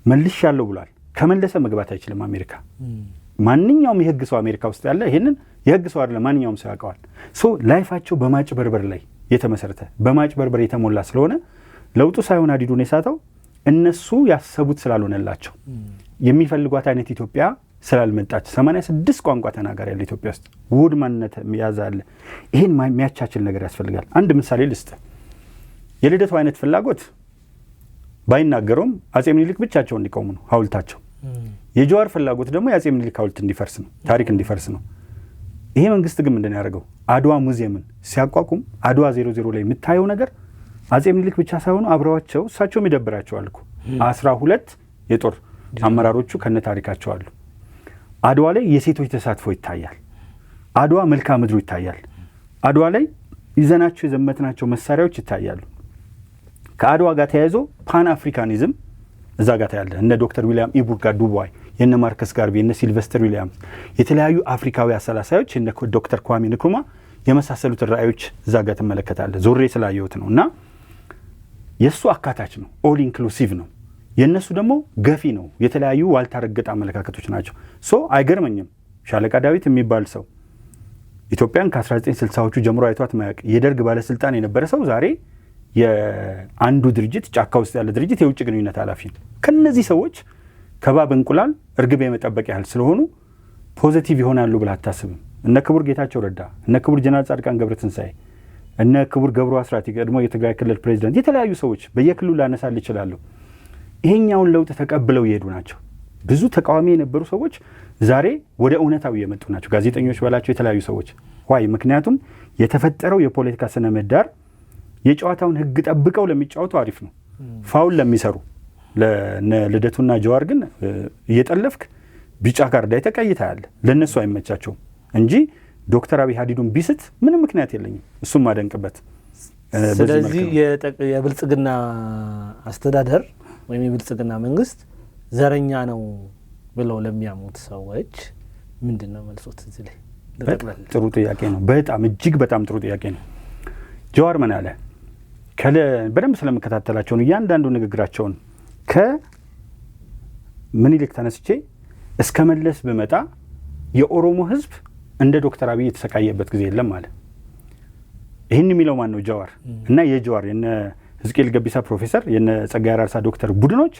መልሻለሁ ብሏል። ከመለሰ መግባት አይችልም አሜሪካ። ማንኛውም የህግ ሰው አሜሪካ ውስጥ ያለ ይሄንን የህግ ሰው አይደለም ማንኛውም ሰው ያውቀዋል። ላይፋቸው በማጭበርበር ላይ የተመሰረተ በማጭበርበር የተሞላ ስለሆነ ለውጡ ሳይሆን ሀዲዱን የሳተው እነሱ ያሰቡት ስላልሆነላቸው የሚፈልጓት አይነት ኢትዮጵያ ስላልመጣች 86 ቋንቋ ተናጋሪ ያለ ኢትዮጵያ ውስጥ ውድ ማንነት ያዛለ። ይሄን የሚያቻችል ነገር ያስፈልጋል። አንድ ምሳሌ ልስጥ። የልደቱ አይነት ፍላጎት ባይናገሩም አጼ ምኒልክ ብቻቸው እንዲቆሙ ነው ሐውልታቸው። የጀዋር ፍላጎት ደግሞ የአጼ ምኒልክ ሐውልት እንዲፈርስ ነው፣ ታሪክ እንዲፈርስ ነው። ይሄ መንግስት ግን ምንድን ያደርገው? አድዋ ሙዚየምን ሲያቋቁም አድዋ 00 ላይ የምታየው ነገር አጼ ምኒልክ ብቻ ሳይሆኑ አብረዋቸው እሳቸውም ይደብራቸዋል እኮ 12 የጦር አመራሮቹ ከነ ታሪካቸው አሉ። አድዋ ላይ የሴቶች ተሳትፎ ይታያል። አድዋ መልክዓ ምድሩ ይታያል። አድዋ ላይ ይዘናቸው የዘመትናቸው መሳሪያዎች ይታያሉ። ከአድዋ ጋር ተያይዞ ፓን አፍሪካኒዝም እዛ ጋር ታያለ። እነ ዶክተር ዊሊያም ኢቡርጋ ዱባይ፣ የነ ማርከስ ጋርቬ፣ የነ ሲልቨስተር ዊሊያምስ፣ የተለያዩ አፍሪካዊ አሰላሳዮች የነ ዶክተር ኳሚ ንክሩማ የመሳሰሉትን ራእዮች እዛ ጋር ትመለከታለ። ዞሬ ስላየሁት ነው። እና የእሱ አካታች ነው፣ ኦል ኢንክሉሲቭ ነው። የእነሱ ደግሞ ገፊ ነው። የተለያዩ ዋልታ ረገጥ አመለካከቶች ናቸው። አይገርመኝም ሻለቃ ዳዊት የሚባል ሰው ኢትዮጵያን ከ1960ዎቹ ጀምሮ አይቷት ማያውቅ የደርግ ባለስልጣን የነበረ ሰው ዛሬ የአንዱ ድርጅት ጫካ ውስጥ ያለ ድርጅት የውጭ ግንኙነት ኃላፊ ነው። ከነዚህ ሰዎች ከባብ እንቁላል እርግብ የመጠበቅ ያህል ስለሆኑ ፖዚቲቭ ይሆናሉ ብለህ አታስብም። እነ ክቡር ጌታቸው ረዳ፣ እነ ክቡር ጀነራል ጻድቃን ገብረትንሳኤ፣ እነ ክቡር ገብሩ አስራት ቀድሞ የትግራይ ክልል ፕሬዚዳንት፣ የተለያዩ ሰዎች በየክልሉ ላነሳል ይችላሉ። ይሄኛውን ለውጥ ተቀብለው የሄዱ ናቸው። ብዙ ተቃዋሚ የነበሩ ሰዎች ዛሬ ወደ እውነታው የመጡ ናቸው። ጋዜጠኞች በላቸው የተለያዩ ሰዎች ምክንያቱም የተፈጠረው የፖለቲካ ስነ ምህዳር የጨዋታውን ህግ ጠብቀው ለሚጫወቱ አሪፍ ነው። ፋውል ለሚሰሩ ለልደቱና ጀዋር ግን እየጠለፍክ ቢጫ ካርድ ተቀይተሃል። ለነሱ አይመቻቸውም እንጂ ዶክተር አብይ ሀዲዱን ቢስት ምንም ምክንያት የለኝም እሱም ማደንቅበት። ስለዚህ የብልጽግና አስተዳደር ወይም የብልጽግና መንግስት ዘረኛ ነው ብለው ለሚያሙት ሰዎች ምንድነው መልሶት? እዚህ ላይ ጥሩ ጥያቄ ነው። በጣም እጅግ በጣም ጥሩ ጥያቄ ነው። ጀዋር ምን አለ? በደንብ ስለምከታተላቸው ነው እያንዳንዱ ንግግራቸውን። ከምኒልክ ተነስቼ እስከ መለስ ብመጣ የኦሮሞ ህዝብ እንደ ዶክተር አብይ የተሰቃየበት ጊዜ የለም አለ። ይህን የሚለው ማን ነው? ጀዋር እና የጀዋር የነ ሕዝቅኤል ገቢሳ ፕሮፌሰር የነ ጸጋዬ አራርሳ ዶክተር ቡድኖች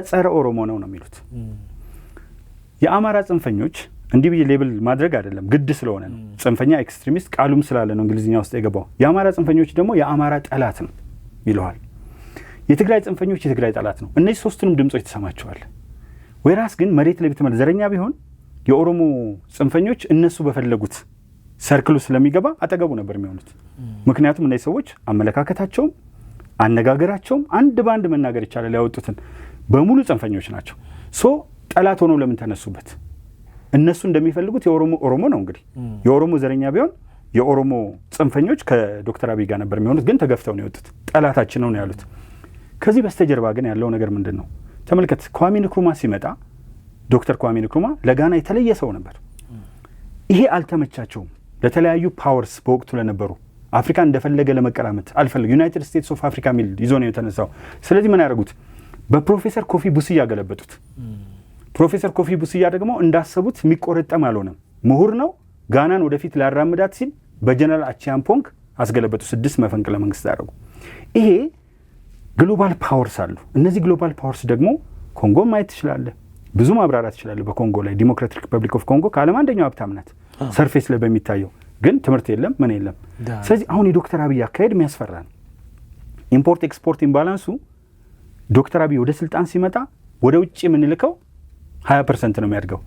ጸረ ኦሮሞ ነው የሚሉት። የአማራ ጽንፈኞች እንዲህ ብዬ ሌብል ማድረግ አይደለም ግድ ስለሆነ ነው። ጽንፈኛ ኤክስትሪሚስት ቃሉም ስላለ ነው እንግሊዝኛ ውስጥ የገባው። የአማራ ጽንፈኞች ደግሞ የአማራ ጠላት ነው ይለዋል። የትግራይ ጽንፈኞች የትግራይ ጠላት ነው። እነዚህ ሶስቱንም ድምጾች ተሰማቸዋል። ወይራስ ግን መሬት ላይ ብትመል ዘረኛ ቢሆን የኦሮሞ ጽንፈኞች እነሱ በፈለጉት ሰርክሉ ስለሚገባ አጠገቡ ነበር የሚሆኑት። ምክንያቱም እነዚህ ሰዎች አመለካከታቸውም አነጋገራቸውም አንድ ባንድ መናገር ይቻላል ያወጡትን በሙሉ ጽንፈኞች ናቸው። ጠላት ሆነው ለምን ተነሱበት? እነሱ እንደሚፈልጉት የኦሮሞ ነው እንግዲህ የኦሮሞ ዘረኛ ቢሆን የኦሮሞ ጽንፈኞች ከዶክተር አብይ ጋር ነበር የሚሆኑት። ግን ተገፍተው ነው የወጡት። ጠላታችን ነው ያሉት። ከዚህ በስተጀርባ ግን ያለው ነገር ምንድን ነው? ተመልከት። ኳሚ ንክሩማ ሲመጣ ዶክተር ኳሚ ንክሩማ ለጋና የተለየ ሰው ነበር። ይሄ አልተመቻቸውም። ለተለያዩ ፓወርስ በወቅቱ ለነበሩ አፍሪካ እንደፈለገ ለመቀራመት አልፈለጉ። ዩናይትድ ስቴትስ ኦፍ አፍሪካ ሚል ይዞ ነው የተነሳው። ስለዚህ ምን ያደረጉት? በፕሮፌሰር ኮፊ ቡስያ ገለበጡት። ፕሮፌሰር ኮፊ ቡስያ ደግሞ እንዳሰቡት የሚቆረጠም አልሆነም። ምሁር ነው። ጋናን ወደፊት ሊያራምዳት ሲል በጀነራል አቺያምፖንግ አስገለበጡ። 6 መፈንቅለ መንግስት ያደረጉ። ይሄ ግሎባል ፓወርስ አሉ። እነዚህ ግሎባል ፓወርስ ደግሞ ኮንጎ ማየት ትችላለህ። ብዙ ማብራራት ትችላለህ። በኮንጎ ላይ ዲሞክራቲክ ሪፐብሊክ ኦፍ ኮንጎ ከዓለም አንደኛው ሀብታም ናት። ሰርፌስ ላይ በሚታየው ግን ትምህርት የለም ምን የለም። ስለዚህ አሁን የዶክተር አብይ አካሄድ የሚያስፈራ ነው። ኢምፖርት ኤክስፖርት ኢምባላንሱ ዶክተር አብይ ወደ ስልጣን ሲመጣ ወደ ውጭ የምንልከው 20% ነው የሚያድገው።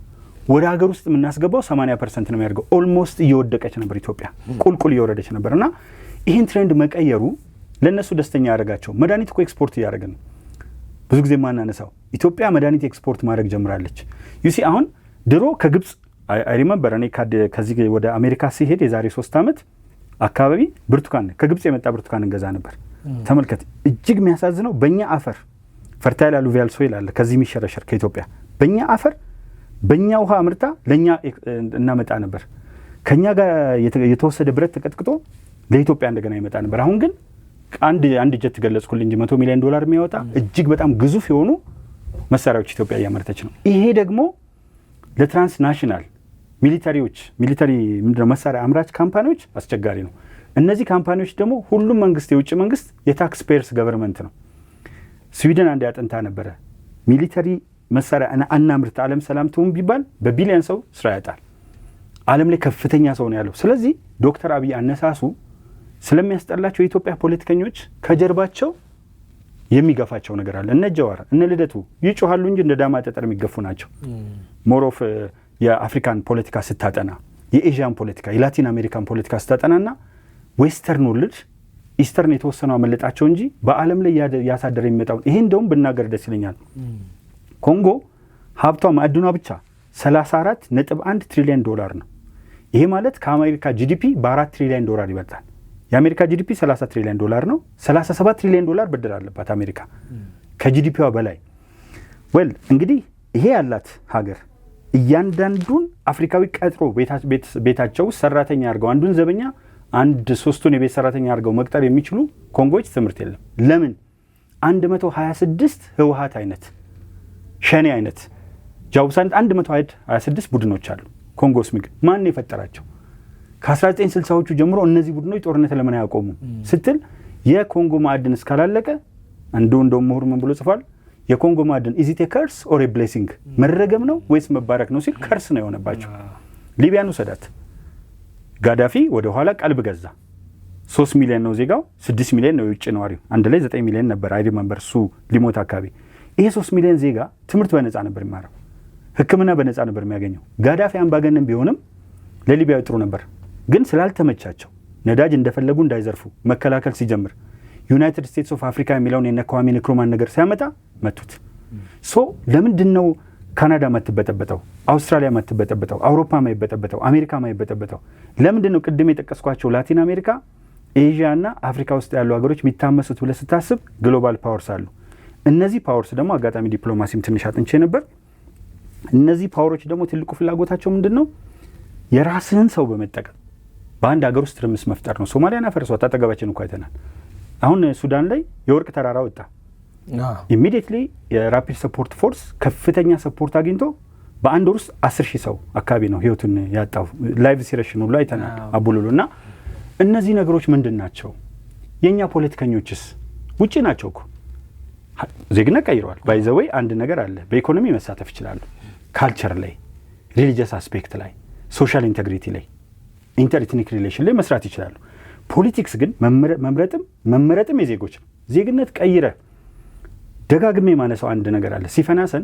ወደ ሀገር ውስጥ የምናስገባው 80% ነው የሚያድገው። ኦልሞስት እየወደቀች ነበር ኢትዮጵያ፣ ቁልቁል እየወረደች ነበር። እና ይህን ትሬንድ መቀየሩ ለእነሱ ደስተኛ ያደረጋቸው። መድኃኒት እኮ ኤክስፖርት እያደረገ ነው። ብዙ ጊዜ ማናነሳው ኢትዮጵያ መድኃኒት ኤክስፖርት ማድረግ ጀምራለች። ዩሲ አሁን ድሮ ከግብፅ ሪመምበር እኔ ከዚህ ወደ አሜሪካ ሲሄድ የዛሬ 3 ዓመት አካባቢ ብርቱካን ከግብፅ የመጣ ብርቱካን እንገዛ ነበር። ተመልከት። እጅግ የሚያሳዝነው በእኛ አፈር ፈርታይል አሉቪያል ሶይል አለ ከዚህ የሚሸረሸር ከኢትዮጵያ በእኛ አፈር በእኛ ውሃ አምርታ ለእኛ እናመጣ ነበር። ከእኛ ጋር የተወሰደ ብረት ተቀጥቅጦ ለኢትዮጵያ እንደገና ይመጣ ነበር። አሁን ግን አንድ ጀት ገለጽኩል እንጂ $100 ሚሊዮን የሚያወጣ እጅግ በጣም ግዙፍ የሆኑ መሳሪያዎች ኢትዮጵያ እያመረተች ነው። ይሄ ደግሞ ለትራንስናሽናል ሚሊተሪ ምንድነው መሳሪያ አምራች ካምፓኒዎች አስቸጋሪ ነው። እነዚህ ካምፓኒዎች ደግሞ ሁሉም መንግስት የውጭ መንግስት የታክስ ፔየርስ ገቨርንመንት ነው። ስዊድን አንድ ያጠንታ ነበረ ሚሊተሪ መሳሪያ አናምርት ዓለም ሰላም ትሁን ቢባል በቢሊየን ሰው ስራ ያጣል። ዓለም ላይ ከፍተኛ ሰው ነው ያለው። ስለዚህ ዶክተር አብይ አነሳሱ ስለሚያስጠላቸው የኢትዮጵያ ፖለቲከኞች ከጀርባቸው የሚገፋቸው ነገር አለ። እነ ጀዋር እነ ልደቱ ይጮሃሉ እንጂ እንደ ዳማ ጠጠር የሚገፉ ናቸው። ሞሮፍ የአፍሪካን ፖለቲካ ስታጠና የኤዥያን ፖለቲካ የላቲን አሜሪካን ፖለቲካ ስታጠናና ዌስተርን ወርልድ ኢስተርን የተወሰነው አመለጣቸው እንጂ በዓለም ላይ ያሳደረ የሚመጣው ይሄ እንደውም ብናገር ደስ ይለኛል። ኮንጎ ሀብቷ ማዕድኗ ብቻ $34.1 ትሪሊዮን ነው። ይሄ ማለት ከአሜሪካ ጂዲፒ $4 ትሪሊዮን ይበልጣል። የአሜሪካ ጂዲፒ 30 ትሪሊዮን ዶላር ነው። 37 ትሪሊዮን ዶላር ብድር አለባት አሜሪካ ከጂዲፒዋ በላይ። ወል እንግዲህ ይሄ ያላት ሀገር እያንዳንዱን አፍሪካዊ ቀጥሮ ቤታቸው ሰራተኛ አድርገው አንዱን ዘበኛ አንድ 3ቱን የቤት ሰራተኛ አድርገው መቅጠር የሚችሉ ኮንጎዎች ትምህርት የለም። ለምን 126 ህወሓት አይነት ሸኔ አይነት ጃውሳን 126 ቡድኖች አሉ ኮንጎ ውስጥ። ማን የፈጠራቸው? ከ1960ዎቹ ጀምሮ እነዚህ ቡድኖች ጦርነት ለምን አያቆሙም ስትል የኮንጎ ማዕድን እስካላለቀ እንደውም ምሁር ምን ብሎ ጽፏል? የኮንጎ ማዕድን ኢዝ ኢት ኤ ከርስ ኦር ኤ ብሌሲንግ? መረገም ነው ወይስ መባረክ ነው ሲል ከርስ ነው የሆነባቸው። ሊቢያን ውሰዳት። ጋዳፊ ወደ ኋላ ቀልብ ገዛ። 3 ሚሊዮን ነው ዜጋው፣ 6 ሚሊዮን ነው የውጭ ነዋሪው። አንድ ላይ 9 ሚሊዮን ነበር። አይ ሪመምበር እሱ ሊሞት አካባቢ። ይሄ 3 ሚሊዮን ዜጋ ትምህርት በነፃ ነበር የሚማረው፣ ሕክምና በነፃ ነበር የሚያገኘው። ጋዳፊ አምባገነን ቢሆንም ለሊቢያ ጥሩ ነበር። ግን ስላልተመቻቸው ነዳጅ እንደፈለጉ እንዳይዘርፉ መከላከል ሲጀምር ዩናይትድ ስቴትስ ኦፍ አፍሪካ የሚለውን የነ ኳሜ ንክሩማን ነገር ሲያመጣ መቱት። ሶ ለምንድን ነው ካናዳ ማትበጠበጠው? አውስትራሊያ ማትበጠበጠው? አውሮፓ ማይበጠበጠው? አሜሪካ ማይበጠበጠው? ለምንድን ነው ቅድም የጠቀስኳቸው ላቲን አሜሪካ፣ ኤዥያ እና አፍሪካ ውስጥ ያሉ ሀገሮች የሚታመሱት ብለህ ስታስብ ግሎባል ፓወርስ አሉ። እነዚህ ፓወርስ ደግሞ አጋጣሚ ዲፕሎማሲም ትንሽ አጥንቼ ነበር። እነዚህ ፓወሮች ደግሞ ትልቁ ፍላጎታቸው ምንድን ነው? የራስህን ሰው በመጠቀም በአንድ ሀገር ውስጥ ትርምስ መፍጠር ነው። ሶማሊያን አፈርሷት፣ አጠገባችን እኮ አይተናል። አሁን ሱዳን ላይ የወርቅ ተራራ ወጣ። ኢሚዲየትሊ የራፒድ ሰፖርት ፎርስ ከፍተኛ ሰፖርት አግኝቶ በአንድ ወር ውስጥ 10,000 ሰው አካባቢ ነው ህይወቱን ያጣው። ላይቭ ሲሬሽን ሁሉ አይተናል አቡሉሉ። እና እነዚህ ነገሮች ምንድን ናቸው? የእኛ ፖለቲከኞችስ ውጪ ናቸው እኮ ዜግነት ቀይረዋል። ባይዘወይ አንድ ነገር አለ። በኢኮኖሚ መሳተፍ ይችላሉ፣ ካልቸር ላይ፣ ሪሊጂየስ አስፔክት ላይ፣ ሶሻል ኢንቴግሪቲ ላይ፣ ኢንተር ኢትኒክ ሪሌሽን ላይ መስራት ይችላሉ። ፖለቲክስ ግን መመረጥም የዜጎች ነው። ዜግነት ቀይረ ደጋግሜ ማነሳው አንድ ነገር አለ። ሲፈናሰን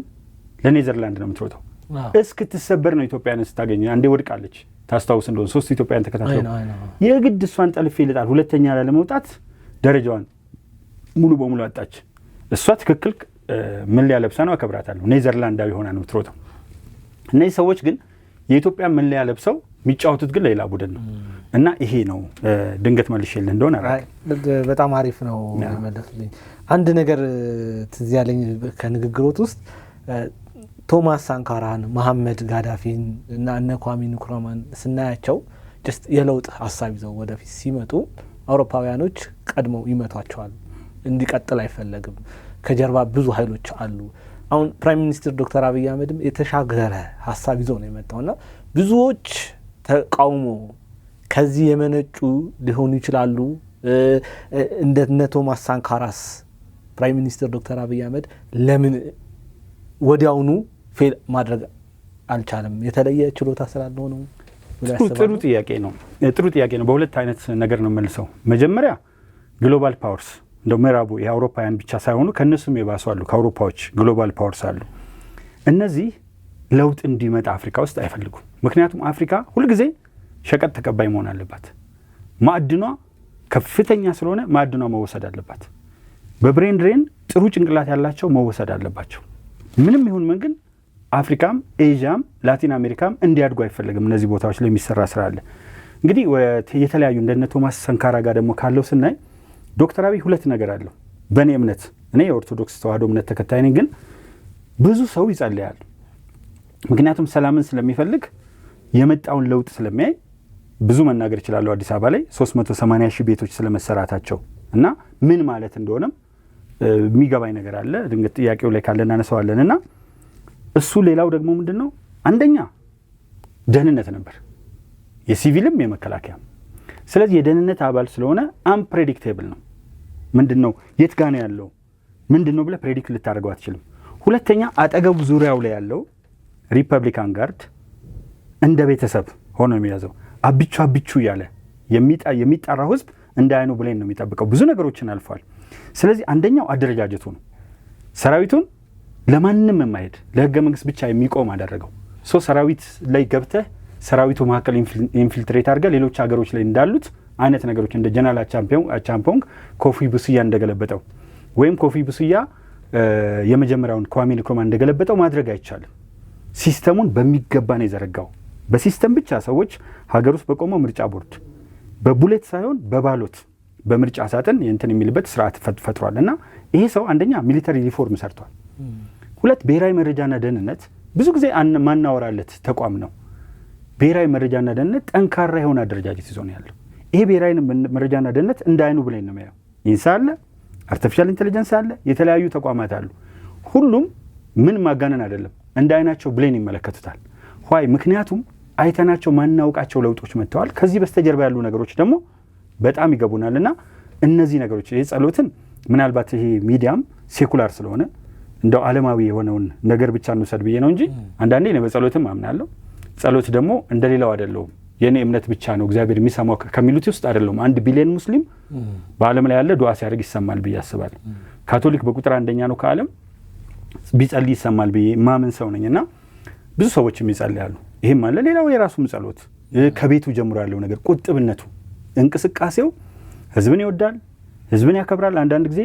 ለኔዘርላንድ ነው የምትሮጠው። እስክትሰበር ነው ኢትዮጵያን ስታገኝ። አንዴ ወድቃለች ታስታውስ እንደሆነ 3 ኢትዮጵያን ተከታትለው የግድ እሷን ጠልፌ ይልጣል። ሁለተኛ ላይ ለመውጣት ደረጃዋን ሙሉ በሙሉ አጣች። እሷ ትክክል መለያ ለብሳ ነው አከብራታለሁ። ኔዘርላንዳዊ ሆና ነው የምትሮጠው። እነዚህ ሰዎች ግን የኢትዮጵያ መለያ ለብሰው የሚጫወቱት ግን ሌላ ቡድን ነው። እና ይሄ ነው ድንገት መልሼልህ እንደሆነ በጣም አሪፍ ነው መለስልኝ። አንድ ነገር ትዝ ያለኝ ከንግግሮት ውስጥ ቶማስ ሳንካራን፣ መሐመድ ጋዳፊን እና እነ ኳሜ ንክሩማን ስናያቸው ጀስት የለውጥ ሀሳብ ይዘው ወደፊት ሲመጡ አውሮፓውያኖች ቀድመው ይመቷቸዋል። እንዲቀጥል አይፈለግም። ከጀርባ ብዙ ኃይሎች አሉ። አሁን ፕራይም ሚኒስትር ዶክተር አብይ አህመድም የተሻገረ ሀሳብ ይዘው ነው የመጣውና ብዙዎች ተቃውሞ ከዚህ የመነጩ ሊሆኑ ይችላሉ። እንደነ ቶማስ ሳንካራስ ፕራይም ሚኒስትር ዶክተር አብይ አህመድ ለምን ወዲያውኑ ፌል ማድረግ አልቻለም? የተለየ ችሎታ ስላለው ነው? ጥሩ ጥያቄ ነው። ጥሩ ጥያቄ ነው። በሁለት አይነት ነገር ነው መልሰው። መጀመሪያ ግሎባል ፓወርስ እንደው ምዕራቡ የአውሮፓውያን ብቻ ሳይሆኑ ከነሱም የባሱ አሉ። ከአውሮፓዎች ግሎባል ፓወርስ አሉ። እነዚህ ለውጥ እንዲመጣ አፍሪካ ውስጥ አይፈልጉም። ምክንያቱም አፍሪካ ሁልጊዜ ሸቀጥ ተቀባይ መሆን አለባት። ማዕድኗ ከፍተኛ ስለሆነ ማዕድኗ መወሰድ አለባት። በብሬን ድሬን ጥሩ ጭንቅላት ያላቸው መወሰድ አለባቸው። ምንም ይሁን ምን ግን አፍሪካም ኤዥያም ላቲን አሜሪካም እንዲያድጉ አይፈልግም። እነዚህ ቦታዎች ላይ የሚሰራ ስራ አለ። እንግዲህ የተለያዩ እንደነ ቶማስ ሳንካራ ጋር ደግሞ ካለው ስናይ ዶክተር አብይ ሁለት ነገር አለው። በእኔ እምነት እኔ የኦርቶዶክስ ተዋህዶ እምነት ተከታይ ነኝ፣ ግን ብዙ ሰው ይጸልያል። ምክንያቱም ሰላምን ስለሚፈልግ የመጣውን ለውጥ ስለሚያይ ብዙ መናገር ይችላለሁ። አዲስ አበባ ላይ 380,000 ቤቶች ስለመሰራታቸው እና ምን ማለት እንደሆነም የሚገባኝ ነገር አለ። ድንገት ጥያቄው ላይ ካለ እናነሳዋለን። እና እሱ ሌላው ደግሞ ምንድነው አንደኛ ደህንነት ነበር፣ የሲቪልም የመከላከያም። ስለዚህ የደህንነት አባል ስለሆነ አንፕሬዲክቴብል ነው። ምንድነው የት ጋር ነው ያለው ምንድነው ብለህ ፕሬዲክት ልታደርገው አትችልም። ሁለተኛ አጠገቡ ዙሪያው ላይ ያለው ሪፐብሊካን ጋርድ እንደ ቤተሰብ ሆኖ የሚያዘው አብቹ እያለ የሚጣራው ህዝብ እንደ አይኑ ብሌን ነው የሚጠብቀው። ብዙ ነገሮችን አልፏል። ስለዚህ አንደኛው አደረጃጀቱ ነው። ሰራዊቱን ለማንም የማይሄድ ለህገ መንግስት ብቻ የሚቆም አደረገው። ሰራዊት ላይ ገብተህ ሰራዊቱ መካከል ኢንፊልትሬት አድርገህ ሌሎች ሀገሮች ላይ እንዳሉት አይነት ነገሮች እንደ ጀነራል አቻምፖንግ ኮፊ ቡስያ እንደገለበጠው ወይም ኮፊ ቡስያ የመጀመሪያውን ኳሜ ንክሩማን እንደገለበጠው ማድረግ አይቻልም። ሲስተሙን በሚገባ ነው የዘረጋው። በሲስተም ብቻ ሰዎች ሀገር ውስጥ በቆመው ምርጫ ቦርድ በቡሌት ሳይሆን በባሎት በምርጫ ሳጥን እንትን የሚልበት ስርዓት ፈጥሯል። እና ይሄ ሰው አንደኛ ሚሊተሪ ሪፎርም ሰርቷል። ሁለት ብሔራዊ መረጃና ደህንነት ብዙ ጊዜ ማናወራለት ተቋም ነው። ብሔራዊ መረጃና ደህንነት ጠንካራ የሆነ አደረጃጀት ይዞ ነው ያለው። ይሄ ብሔራዊ መረጃና ደህንነት እንደ አይኑ ብለን ነው የሚያየው። ኢንሳ አለ፣ አርቲፊሻል ኢንቴሊጀንስ አለ፣ የተለያዩ ተቋማት አሉ። ሁሉም ምን ማጋነን አይደለም፣ እንደ አይናቸው ብለን ይመለከቱታል። ኋይ ምክንያቱም አይተናቸው ማናውቃቸው ለውጦች መጥተዋል። ከዚህ በስተጀርባ ያሉ ነገሮች ደግሞ በጣም ይገቡናልና እነዚህ ነገሮች ይሄ ጸሎትን ምናልባት ይሄ ሚዲያም ሴኩላር ስለሆነ እንደው ዓለማዊ የሆነውን ነገር ብቻ እንውሰድ ብዬ ነው እንጂ አንዳንዴ እኔ በጸሎትም አምናለሁ። ጸሎት ደግሞ እንደሌላው አይደለውም። የኔ እምነት ብቻ ነው እግዚአብሔር የሚሰማው ከሚሉት ውስጥ አይደለም። 1 ቢሊዮን ሙስሊም በዓለም ላይ ያለ ዱዓ ሲያደርግ ይሰማል ብዬ አስባለሁ። ካቶሊክ በቁጥር አንደኛ ነው ከዓለም ቢጸልይ ይሰማል ብዬ ማመን ሰው ነኝና ብዙ ሰዎችም ይጸልያሉ። ይሄም አለ። ሌላው የራሱም ጸሎት ከቤቱ ጀምሮ ያለው ነገር ቁጥብነቱ፣ እንቅስቃሴው ህዝብን ይወዳል፣ ህዝብን ያከብራል። አንዳንድ ጊዜ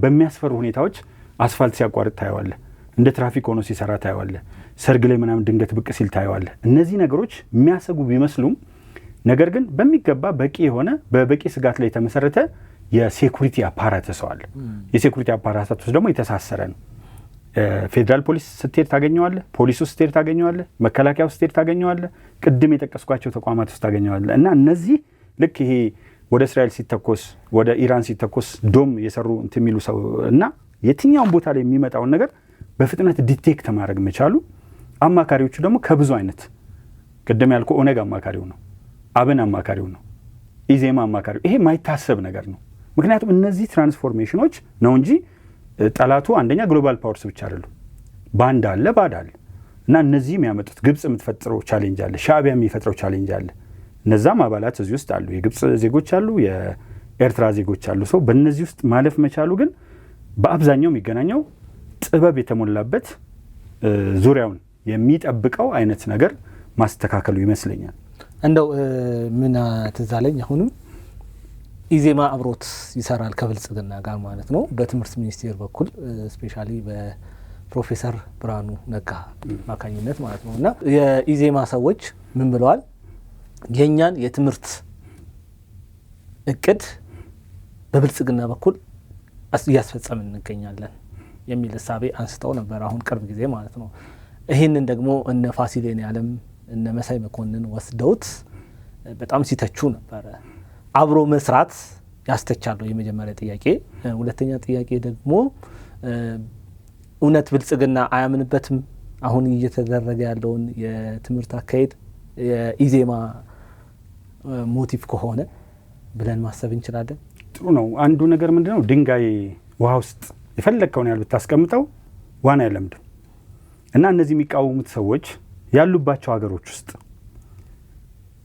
በሚያስፈሩ ሁኔታዎች አስፋልት ሲያቋርጥ ታየዋለህ። እንደ ትራፊክ ሆኖ ሲሰራ ታየዋለህ። ሰርግ ላይ ምናምን ድንገት ብቅ ሲል ታየዋለህ። እነዚህ ነገሮች የሚያሰጉ ቢመስሉም ነገር ግን በሚገባ በቂ የሆነ በበቂ ስጋት ላይ የተመሰረተ የሴኩሪቲ አፓራተስ አለ። የሴኩሪቲ አፓራተስ ደግሞ የተሳሰረ ነው። ፌዴራል ፖሊስ ስትሄድ ታገኘዋለህ፣ ፖሊስ ውስጥ ስትሄድ ታገኘዋለህ፣ መከላከያ ውስጥ ስትሄድ ታገኘዋለህ፣ ቅድም የጠቀስኳቸው ተቋማት ውስጥ ታገኘዋለህ። እና እነዚህ ልክ ይሄ ወደ እስራኤል ሲተኮስ ወደ ኢራን ሲተኮስ ዶም የሰሩ እንትን የሚሉ ሰው እና የትኛውን ቦታ ላይ የሚመጣውን ነገር በፍጥነት ዲቴክት ማድረግ መቻሉ፣ አማካሪዎቹ ደግሞ ከብዙ አይነት ቅድም ያልኩ ኦነግ አማካሪው ነው፣ አብን አማካሪው ነው፣ ኢዜማ አማካሪው። ይሄ ማይታሰብ ነገር ነው። ምክንያቱም እነዚህ ትራንስፎርሜሽኖች ነው እንጂ ጠላቱ አንደኛ ግሎባል ፓወርስ ብቻ አይደሉም፣ ባንድ አለ፣ ባድ አለ። እና እነዚህ የሚያመጡት ግብጽ የምትፈጥረው ቻሌንጅ አለ፣ ሻዕቢያ የሚፈጥረው ቻሌንጅ አለ። እነዛም አባላት እዚህ ውስጥ አሉ። የግብጽ ዜጎች አሉ፣ የኤርትራ ዜጎች አሉ። ሰው በእነዚህ ውስጥ ማለፍ መቻሉ ግን በአብዛኛው የሚገናኘው ጥበብ የተሞላበት ዙሪያውን የሚጠብቀው አይነት ነገር ማስተካከሉ ይመስለኛል። እንደው ምን ትዝ አለኝ አሁንም ኢዜማ አብሮት ይሰራል ከብልጽግና ጋር ማለት ነው። በትምህርት ሚኒስቴር በኩል ስፔሻሊ በፕሮፌሰር ብርሃኑ ነጋ ማካኝነት ማለት ነው። እና የኢዜማ ሰዎች ምን ብለዋል? የኛን የትምህርት እቅድ በብልጽግና በኩል እያስፈጸምን እንገኛለን የሚል እሳቤ አንስተው ነበር፣ አሁን ቅርብ ጊዜ ማለት ነው። ይህንን ደግሞ እነ ፋሲሌን ያለም እነ መሳይ መኮንን ወስደውት በጣም ሲተቹ ነበረ። አብሮ መስራት ያስተቻለው የመጀመሪያ ጥያቄ። ሁለተኛ ጥያቄ ደግሞ እውነት ብልጽግና አያምንበትም አሁን እየተደረገ ያለውን የትምህርት አካሄድ የኢዜማ ሞቲቭ ከሆነ ብለን ማሰብ እንችላለን። ጥሩ ነው። አንዱ ነገር ምንድነው ድንጋይ ውሃ ውስጥ የፈለግከውን ያህል ብታስቀምጠው ዋና አይለምድም። እና እነዚህ የሚቃወሙት ሰዎች ያሉባቸው ሀገሮች ውስጥ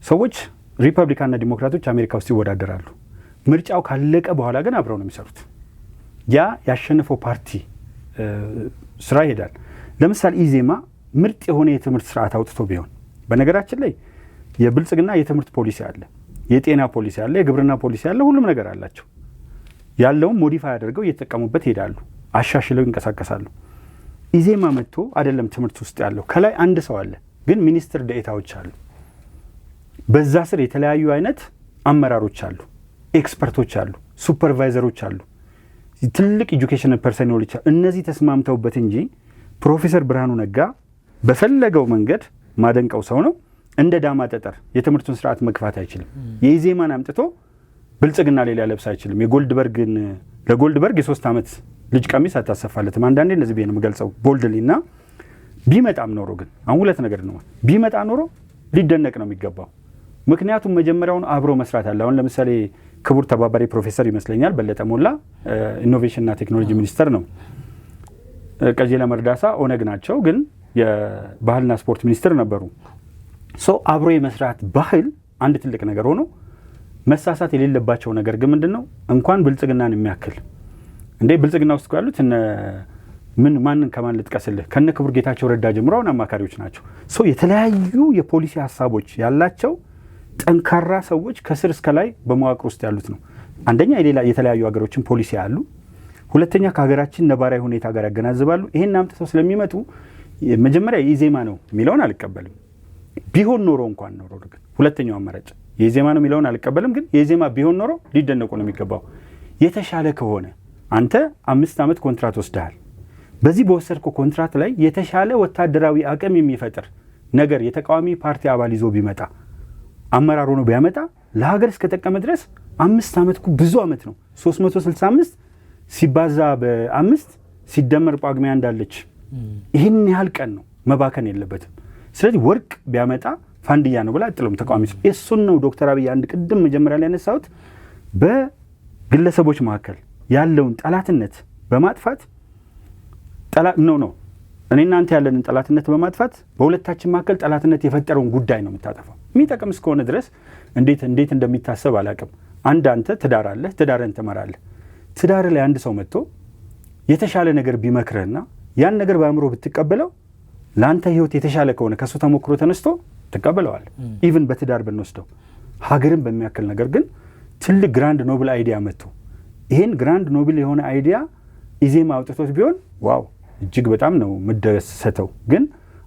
ሰዎች ሪፐብሊካንና ዲሞክራቶች አሜሪካ ውስጥ ይወዳደራሉ። ምርጫው ካለቀ በኋላ ግን አብረው ነው የሚሰሩት። ያ ያሸነፈው ፓርቲ ስራ ይሄዳል። ለምሳሌ ኢዜማ ምርጥ የሆነ የትምህርት ስርዓት አውጥቶ ቢሆን፣ በነገራችን ላይ የብልጽግና የትምህርት ፖሊሲ አለ፣ የጤና ፖሊሲ አለ፣ የግብርና ፖሊሲ አለ፣ ሁሉም ነገር አላቸው። ያለውም ሞዲፋይ አድርገው እየተጠቀሙበት ይሄዳሉ፣ አሻሽለው ይንቀሳቀሳሉ። ኢዜማ መጥቶ አይደለም ትምህርት ውስጥ ያለው ከላይ አንድ ሰው አለ፣ ግን ሚኒስትር ደኤታዎች አሉ፣ በዛ ስር የተለያዩ አይነት አመራሮች አሉ፣ ኤክስፐርቶች አሉ፣ ሱፐርቫይዘሮች አሉ፣ ትልቅ ኤጁኬሽናል ፐርሰናሊቲ። እነዚህ ተስማምተውበት እንጂ ፕሮፌሰር ብርሃኑ ነጋ በፈለገው መንገድ ማደንቀው ሰው ነው። እንደ ዳማ ጠጠር የትምህርቱን ስርዓት መግፋት አይችልም። የኢዜማን አምጥቶ ብልጽግና ሌላ ለብስ አይችልም። ለጎልድበርግ የ3 ዓመት ልጅ ቀሚስ አታሰፋለትም። አንዳንዴ እነዚህ ብዬ ነው የምገልጸው ቦልድሊ። እና ቢመጣም ኖሮ ግን አሁን ሁለት ነገር ነው። ቢመጣ ኖሮ ሊደነቅ ነው የሚገባው። ምክንያቱም መጀመሪያውን አብሮ መስራት አለ። አሁን ለምሳሌ ክቡር ተባባሪ ፕሮፌሰር ይመስለኛል በለጠ ሞላ ኢኖቬሽንና ቴክኖሎጂ ሚኒስተር ነው። ቀጀላ መርዳሳ ኦነግ ናቸው፣ ግን የባህልና ስፖርት ሚኒስትር ነበሩ። አብሮ የመስራት ባህል አንድ ትልቅ ነገር ሆኖ መሳሳት የሌለባቸው ነገር ግን ምንድነው እንኳን ብልጽግናን የሚያክል እንዴ ብልጽግና ውስጥ ያሉት ማንን ከማን ልጥቀስልህ? ከነ ክቡር ጌታቸው ረዳ ጀምሮ አሁን አማካሪዎች ናቸው። የተለያዩ የፖሊሲ ሀሳቦች ያላቸው ጠንካራ ሰዎች ከስር እስከ ላይ በመዋቅር ውስጥ ያሉት ነው። አንደኛ የተለያዩ ሀገሮችን ፖሊሲ አሉ፣ ሁለተኛ ከሀገራችን ነባራዊ ሁኔታ ጋር ያገናዝባሉ። ይሄን አምጥተው ስለሚመጡ መጀመሪያ ኢዜማ ነው የሚለውን አልቀበልም። ቢሆን ኖሮ እንኳን ኖሮ ግን ሁለተኛው አማራጭ የኢዜማ ነው የሚለውን አልቀበልም፣ ግን የኢዜማ ቢሆን ኖሮ ሊደነቁ ነው የሚገባው። የተሻለ ከሆነ አንተ 5 ዓመት ኮንትራት ወስደሃል። በዚህ በወሰድከው ኮንትራት ላይ የተሻለ ወታደራዊ አቅም የሚፈጥር ነገር የተቃዋሚ ፓርቲ አባል ይዞ ቢመጣ አመራር ሆኖ ቢያመጣ ለሀገር እስከጠቀመ ድረስ 5 ዓመት ብዙ ዓመት ነው። 365 ሲባዛ በ5 ሲደመር ጳጉሜ እንዳለች ይህን ያህል ቀን ነው፣ መባከን የለበትም። ስለዚህ ወርቅ ቢያመጣ ፋንድያ ነው ብላ አጥሎም ተቃዋሚ እሱን ነው ዶክተር አብይ አንድ ቅድም መጀመሪያ ላይ ያነሳሁት በግለሰቦች መካከል ያለውን ጠላትነት በማጥፋት ነው እኔና አንተ ያለንን ጠላትነት በማጥፋት በሁለታችን መካከል ጠላትነት የፈጠረውን ጉዳይ ነው የምታጠፋው። የሚጠቅም እስከሆነ ድረስ እንዴት እንደሚታሰብ አላቅም። አንተ ትዳር አለህ፣ ትዳርን ትመራለህ። ትዳር ላይ አንድ ሰው መጥቶ የተሻለ ነገር ቢመክርህና ያን ነገር በአእምሮ ብትቀበለው ለአንተ ህይወት የተሻለ ከሆነ ከሱ ተሞክሮ ተነስቶ ትቀበለዋል። ኢቭን በትዳር ብንወስደው ሀገርን በሚያክል ነገር ግን ትልቅ ግራንድ ኖብል አይዲያ መጥቶ ይህን ግራንድ ኖብል የሆነ አይዲያ ኢዜማ አውጥቶት ቢሆን ዋው እጅግ በጣም ነው የምደሰተው። ግን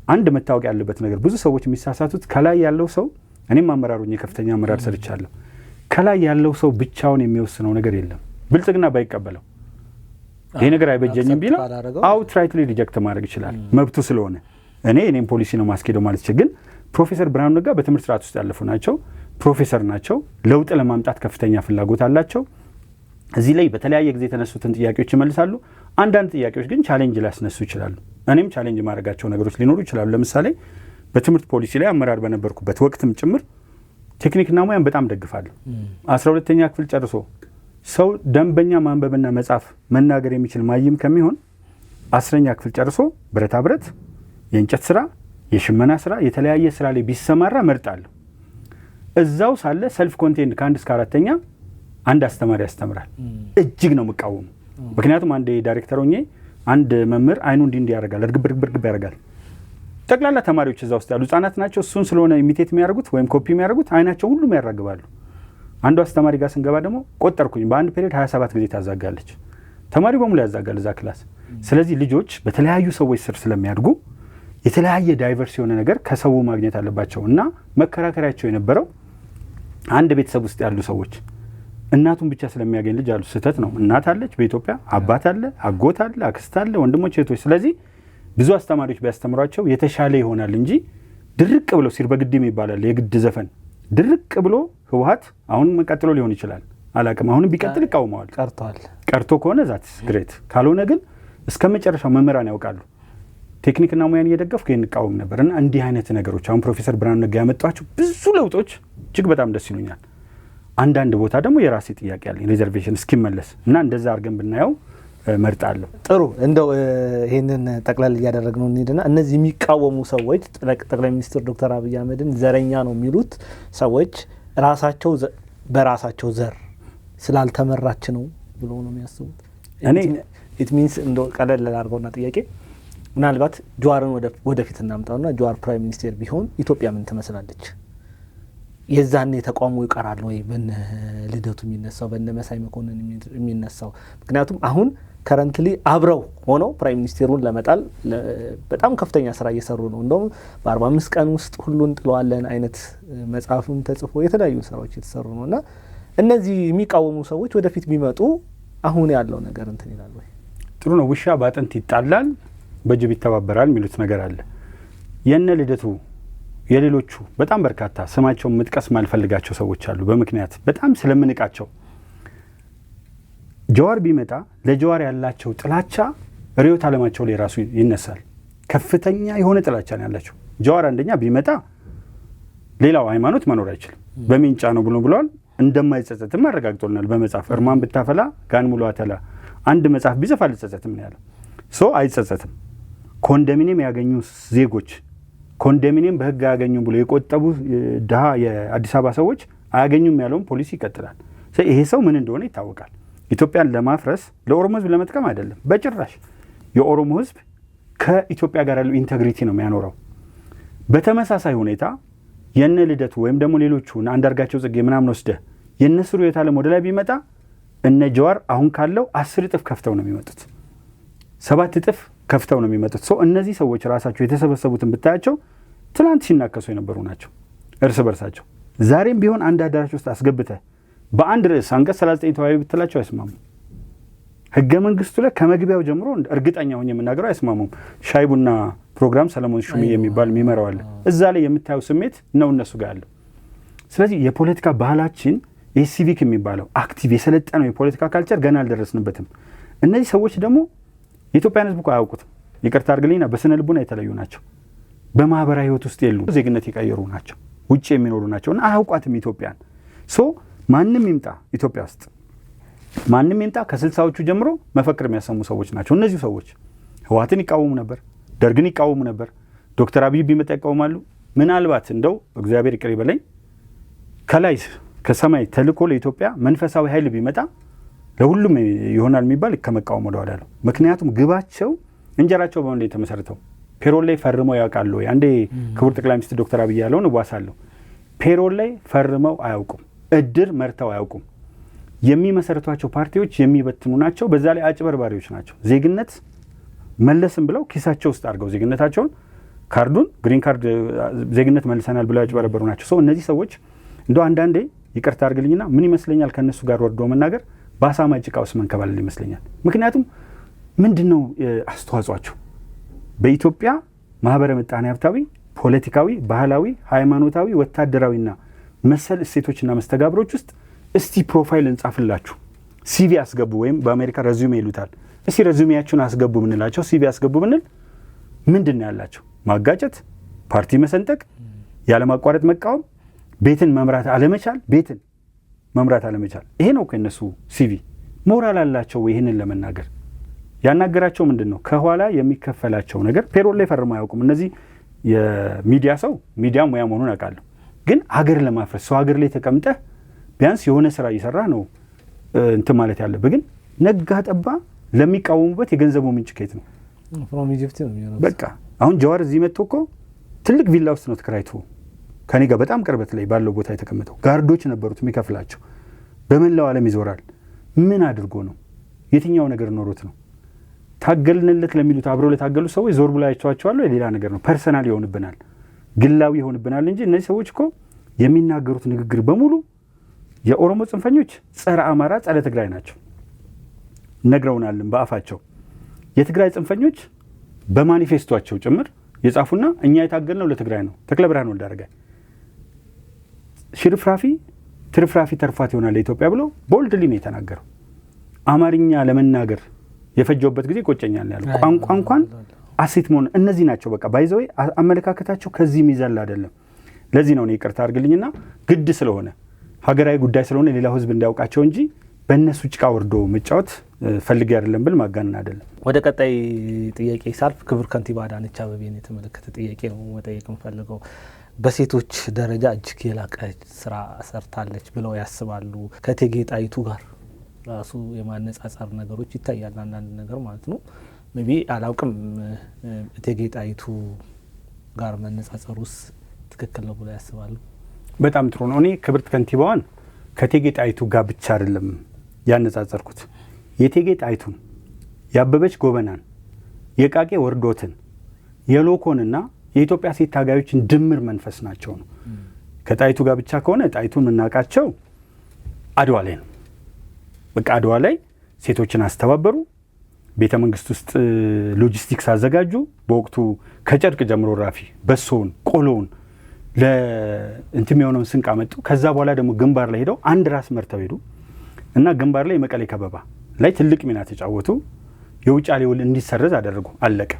አንድ መታወቅ ያለበት ነገር ብዙ ሰዎች የሚሳሳቱት ከላይ ያለው ሰው እኔም አመራሩኝ የከፍተኛ አመራር ሰርቻለሁ። ከላይ ያለው ሰው ብቻውን የሚወስነው ነገር የለም። ብልጽግና ባይቀበለው ይሄ ነገር አይበጀኝም ቢለው አውትራይትሊ ሪጀክት ማድረግ ይችላል፣ መብቱ ስለሆነ እኔም ፖሊሲ ነው ማስኬደው ማለት ይችላል። ግን ፕሮፌሰር ብርሃኑ ነጋ በትምህርት ስርዓት ውስጥ ያለፉ ናቸው፣ ፕሮፌሰር ናቸው፣ ለውጥ ለማምጣት ከፍተኛ ፍላጎት አላቸው። እዚህ ላይ በተለያየ ጊዜ የተነሱትን ጥያቄዎች ይመልሳሉ። አንዳንድ ጥያቄዎች ግን ቻሌንጅ ሊያስነሱ ይችላሉ። እኔም ቻሌንጅ ማድረጋቸው ነገሮች ሊኖሩ ይችላሉ። ለምሳሌ በትምህርት ፖሊሲ ላይ አመራር በነበርኩበት ወቅትም ጭምር ቴክኒክና ሙያን በጣም ደግፋለሁ። 12ኛ ክፍል ጨርሶ ሰው ደንበኛ ማንበብና መጻፍ መናገር የሚችል ማይም ከሚሆን 10ኛ ክፍል ጨርሶ ብረታ ብረት፣ የእንጨት ስራ፣ የሽመና ስራ፣ የተለያየ ስራ ላይ ቢሰማራ መርጣለሁ። እዛው ሳለ ሰልፍ ኮንቴንድ ከ1 እስከ 4ኛ አንድ አስተማሪ ያስተምራል። እጅግ ነው መቃወሙ። ምክንያቱም አንድ ዳይሬክተር ሆኜ አንድ መምህር አይኑ እንዲህ ያደርጋል፣ እርግብ ያደርጋል። ጠቅላላ ተማሪዎች እዛ ውስጥ ያሉ ህጻናት ናቸው። እሱን ስለሆነ ኢሚቴት የሚያደርጉት ወይም ኮፒ የሚያደርጉት አይናቸው ሁሉም ያራግባሉ። አንዱ አስተማሪ ጋር ስንገባ ደግሞ ቆጠርኩኝ በአንድ ፔሪዮድ 27 ጊዜ ታዛጋለች። ተማሪው በሙሉ ያዛጋል እዛ ክላስ። ስለዚህ ልጆች በተለያዩ ሰዎች ስር ስለሚያድጉ የተለያየ ዳይቨርስ የሆነ ነገር ከሰው ማግኘት አለባቸው እና መከራከሪያቸው የነበረው አንድ ቤተሰብ ውስጥ ያሉ ሰዎች እናቱን ብቻ ስለሚያገኝ ልጅ አሉ። ስህተት ነው። እናት አለች በኢትዮጵያ፣ አባት አለ፣ አጎት አለ፣ አክስት አለ፣ ወንድሞች፣ እህቶች። ስለዚህ ብዙ አስተማሪዎች ቢያስተምሯቸው የተሻለ ይሆናል እንጂ ድርቅ ብለው ሲርበግድም ይባላል የግድ ዘፈን ድርቅ ብሎ ህወሓት አሁን ቀጥሎ ሊሆን ይችላል አላቅም። አሁንም ቢቀጥል ይቃወመዋል። ቀርቶ ከሆነ ዛትስ ግሬት፣ ካልሆነ ግን እስከ መጨረሻው መምህራን ያውቃሉ። ቴክኒክና ሙያን እየደገፍኩ ይህን እቃወም ነበር እና እንዲህ አይነት ነገሮች አሁን ፕሮፌሰር ብርሃኑ ነጋ ያመጧቸው ብዙ ለውጦች እጅግ በጣም ደስ ይሉኛል። አንዳንድ ቦታ ደግሞ የራሴ ጥያቄ ያለኝ ሪዘርቬሽን እስኪመለስ እና እንደዛ አድርገን ብናየው መርጣለሁ። ጥሩ እንደው ይህንን ጠቅላላ እያደረግነው እንሂድና እነዚህ የሚቃወሙ ሰዎች ጠቅላይ ሚኒስትር ዶክተር አብይ አህመድን ዘረኛ ነው የሚሉት ሰዎች ራሳቸው በራሳቸው ዘር ስላልተመራች ነው ብሎ ነው የሚያስቡት። ኢት ሚንስ እንደው ቀለል አድርገውና ጥያቄ ምናልባት ጀዋርን ወደፊት እናምጣውና ጀዋር ፕራይም ሚኒስቴር ቢሆን ኢትዮጵያ ምን ትመስላለች? የዛኔ ተቋሙ ይቀራል ወይ? በነ ልደቱ የሚነሳው በነ መሳይ መኮንን የሚነሳው ምክንያቱም አሁን ከረንትሊ አብረው ሆነው ፕራይም ሚኒስቴሩን ለመጣል በጣም ከፍተኛ ስራ እየሰሩ ነው። እንደውም በ45 ቀን ውስጥ ሁሉን ጥለዋለን አይነት መጽሐፍም ተጽፎ የተለያዩ ስራዎች የተሰሩ ነው እና እነዚህ የሚቃወሙ ሰዎች ወደፊት ቢመጡ አሁን ያለው ነገር እንትን ይላል ወይ? ጥሩ ነው። ውሻ ባጥንት ይጣላል በጅብ ይተባበራል የሚሉት ነገር አለ። የነ ልደቱ የሌሎቹ በጣም በርካታ ስማቸውን መጥቀስ ማልፈልጋቸው ሰዎች አሉ። በምክንያት በጣም ስለምንቃቸው ጀዋር ቢመጣ ለጀዋር ያላቸው ጥላቻ ርዕዮተ ዓለማቸው ላይ ራሱ ይነሳል። ከፍተኛ የሆነ ጥላቻ ነው ያላቸው። ጀዋር አንደኛ ቢመጣ ሌላው ሃይማኖት መኖር አይችልም በሚንጫ ነው ብሏል። እንደማይጸጸትም አረጋግጦልናል በመጽሐፍ እርማን ብታፈላ ጋን ሙሉ አተላ አንድ መጽሐፍ ቢጽፍ አልጸጸትም ነው ያለው። አይጸጸትም። ኮንዶሚኒየም ያገኙ ዜጎች ኮንዶሚኒየም በህግ አያገኙም ብሎ የቆጠቡ ድሃ የአዲስ አበባ ሰዎች አያገኙም ያለውን ፖሊሲ ይቀጥላል። ይሄ ሰው ምን እንደሆነ ይታወቃል። ኢትዮጵያን ለማፍረስ ለኦሮሞ ህዝብ ለመጥቀም አይደለም በጭራሽ። የኦሮሞ ህዝብ ከኢትዮጵያ ጋር ያለው ኢንቴግሪቲ ነው የሚያኖረው። በተመሳሳይ ሁኔታ የነ ልደቱ ወይም ደግሞ ሌሎቹ አንዳርጋቸው ጽጌ ምናምን ወስደ የነሱ ርዕዮተ ዓለም ወደ ላይ ቢመጣ እነ ጀዋር አሁን ካለው 10 እጥፍ ከፍተው ነው የሚመጡት፣ 7 እጥፍ ከፍተው ነው የሚመጡት። እነዚህ ሰዎች ራሳቸው የተሰበሰቡትን ብታያቸው ትላንት ሲናከሱ የነበሩ ናቸው እርስ በርሳቸው። ዛሬም ቢሆን አንድ አዳራሽ ውስጥ አስገብተህ በአንድ ርዕስ አንቀጽ 39 ተወያዩ ብትላቸው አይስማሙም። ህገ መንግስቱ ላይ ከመግቢያው ጀምሮ እርግጠኛ ሆኜ የምናገረው አይስማሙም። ሻይ ቡና ፕሮግራም ሰለሞን ሹሜ የሚባል የሚመራው አለ። እዛ ላይ የምታየው ስሜት ነው እነሱ ጋር ያለው። ስለዚህ የፖለቲካ ባህላችን ይህ ሲቪክ የሚባለው አክቲቭ የሰለጠነው የፖለቲካ ካልቸር ገና አልደረስንበትም። እነዚህ ሰዎች ደግሞ የኢትዮጵያን ህዝብ እኮ አያውቁትም። ይቅርታ አድርግልኝና በስነ ልቡና የተለዩ ናቸው። በማህበራዊ ህይወት ውስጥ የሉ፣ ዜግነት የቀየሩ ናቸው፣ ውጭ የሚኖሩ ናቸው እና አያውቋትም ኢትዮጵያን። ሶ ማንም ይምጣ ኢትዮጵያ ውስጥ ማንም ይምጣ ከ60ዎቹ ጀምሮ መፈክር የሚያሰሙ ሰዎች ናቸው። እነዚህ ሰዎች ህወሓትን ይቃወሙ ነበር፣ ደርግን ይቃወሙ ነበር። ዶክተር አብይ ቢመጣ ይቃወማሉ። ምናልባት እንደው እግዚአብሔር ይቅር ይበለኝ ከላይ ከሰማይ ተልኮ ለኢትዮጵያ መንፈሳዊ ኃይል ቢመጣ ለሁሉም ይሆናል የሚባል ከመቃወም ወደ ኋላ ነው። ምክንያቱም ግባቸው እንጀራቸው በምን ላይ ተመሰርተው ፔሮል ላይ ፈርመው ያውቃሉ? አንዴ ክቡር ጠቅላይ ሚኒስትር ዶክተር አብይ ያለውን እዋሳለሁ። ፔሮል ላይ ፈርመው አያውቁም። እድር መርተው አያውቁም። የሚመሰርቷቸው ፓርቲዎች የሚበትኑ ናቸው። በዛ ላይ አጭበርባሪዎች ናቸው። ዜግነት መለስም ብለው ኪሳቸው ውስጥ አድርገው ዜግነታቸውን ካርዱን ግሪን ካርድ ዜግነት መልሰናል ብለው ያጭበረበሩ ናቸው። ሰው እነዚህ ሰዎች እንደው አንዳንዴ ይቅርታ አድርግልኝና ምን ይመስለኛል ከነሱ ጋር ወርዶ መናገር በአሳማ ጭቃ ውስጥ መንከባለል ይመስለኛል። ምክንያቱም ምንድነው አስተዋጽኦአቸው በኢትዮጵያ ማህበረ ምጣኔ ሀብታዊ፣ ፖለቲካዊ፣ ባህላዊ፣ ሃይማኖታዊ፣ ወታደራዊና መሰል እሴቶችና መስተጋብሮች ውስጥ እስቲ ፕሮፋይል እንጻፍላችሁ፣ ሲቪ አስገቡ ወይም በአሜሪካ ረዚዩሜ ይሉታል። እስቲ ረዚዩሜያችሁን አስገቡ ብንላቸው ሲቪ አስገቡ ብንል ምንድን ያላቸው? ማጋጨት፣ ፓርቲ መሰንጠቅ፣ ያለማቋረጥ መቃወም፣ ቤትን መምራት አለመቻል፣ ቤትን መምራት አለመቻል። ይሄ ነው ከነሱ ሲቪ። ሞራል አላቸው ይሄንን ለመናገር? ያናገራቸው ምንድን ነው? ከኋላ የሚከፈላቸው ነገር ፔሮል ላይ ፈርማ አያውቁም። እነዚህ የሚዲያ ሰው ሚዲያ ሙያ መሆኑን አውቃለሁ። ግን ሀገር ለማፍረስ ሰው ሀገር ላይ ተቀምጠህ ቢያንስ የሆነ ስራ እየሰራ ነው እንትን ማለት ያለብህ። ግን ነጋ ጠባ ለሚቃወሙበት የገንዘቡ ምንጭ ከየት ነው? በቃ አሁን ጀዋር እዚህ መጥቶ እኮ ትልቅ ቪላ ውስጥ ነው ተከራይቶ ከኔ ጋር በጣም ቅርበት ላይ ባለው ቦታ የተቀመጠው። ጋርዶች ነበሩት የሚከፍላቸው። በመላው ዓለም ይዞራል። ምን አድርጎ ነው? የትኛው ነገር ኖሮት ነው? ታገልንለት ለሚሉት አብረው ለታገሉ ሰዎች ዞር ብላ ያቸዋቸዋለሁ። የሌላ ነገር ነው። ፐርሰናል ይሆንብናል፣ ግላዊ ይሆንብናል እንጂ እነዚህ ሰዎች እኮ የሚናገሩት ንግግር በሙሉ የኦሮሞ ጽንፈኞች ጸረ አማራ፣ ጸረ ትግራይ ናቸው። ነግረውናልም በአፋቸው። የትግራይ ጽንፈኞች በማኒፌስቶቸው ጭምር የጻፉና እኛ የታገልነው ለትግራይ ነው። ተክለ ብርሃን ወልደአረጋይ ሽርፍራፊ ትርፍራፊ ተርፋት ይሆናል ለኢትዮጵያ ብሎ ቦልድሊ ነው የተናገረው። አማርኛ ለመናገር የፈጀውበት ጊዜ ቆጨኛል ያለው። ቋንቋ እንኳን አሴት መሆን እነዚህ ናቸው። በቃ ባይዘው አመለካከታቸው ከዚህ ሚዛን አይደለም። ለዚህ ነው ይቅርታ አድርግልኝና ግድ ስለሆነ ሀገራዊ ጉዳይ ስለሆነ ሌላው ህዝብ እንዲያውቃቸው እንጂ በእነሱ ጭቃ ወርዶ መጫወት ፈልጌ አይደለም ብል ማጋነን አይደለም። ወደ ቀጣይ ጥያቄ ሳልፍ ክቡር ከንቲባ አዳነች አቤቤን የተመለከተ ጥያቄ ነው መጠየቅ የምፈልገው። በሴቶች ደረጃ እጅግ የላቀ ስራ ሰርታለች ብለው ያስባሉ? ከእቴጌ ጣይቱ ጋር ራሱ የማነጻጸር ነገሮች ይታያል፣ አንዳንድ ነገር ማለት ነው። ሜቢ አላውቅም፣ እቴጌ ጣይቱ ጋር መነጻጸሩስ ትክክል ነው ብለው ያስባሉ? በጣም ጥሩ ነው። እኔ ክብርት ከንቲባዋን ከእቴጌ ጣይቱ ጋር ብቻ አይደለም ያነጻጸርኩት። የእቴጌ ጣይቱን፣ የአበበች ጎበናን፣ የቃቄ ወርዶትን፣ የሎኮንና የኢትዮጵያ ሴት ታጋዮችን ድምር መንፈስ ናቸው ነው። ከጣይቱ ጋር ብቻ ከሆነ ጣይቱን የምናውቃቸው አድዋ ላይ ነው። በቃ አድዋ ላይ ሴቶችን አስተባበሩ፣ ቤተ መንግስት ውስጥ ሎጂስቲክስ አዘጋጁ። በወቅቱ ከጨርቅ ጀምሮ ራፊ በሶውን፣ ቆሎውን ለእንትም የሆነውን ስንቅ አመጡ። ከዛ በኋላ ደግሞ ግንባር ላይ ሄደው አንድ ራስ መርተው ሄዱ እና ግንባር ላይ የመቀሌ ከበባ ላይ ትልቅ ሚና ተጫወቱ። የውጫሌ ውል እንዲሰረዝ አደረጉ። አለቀ።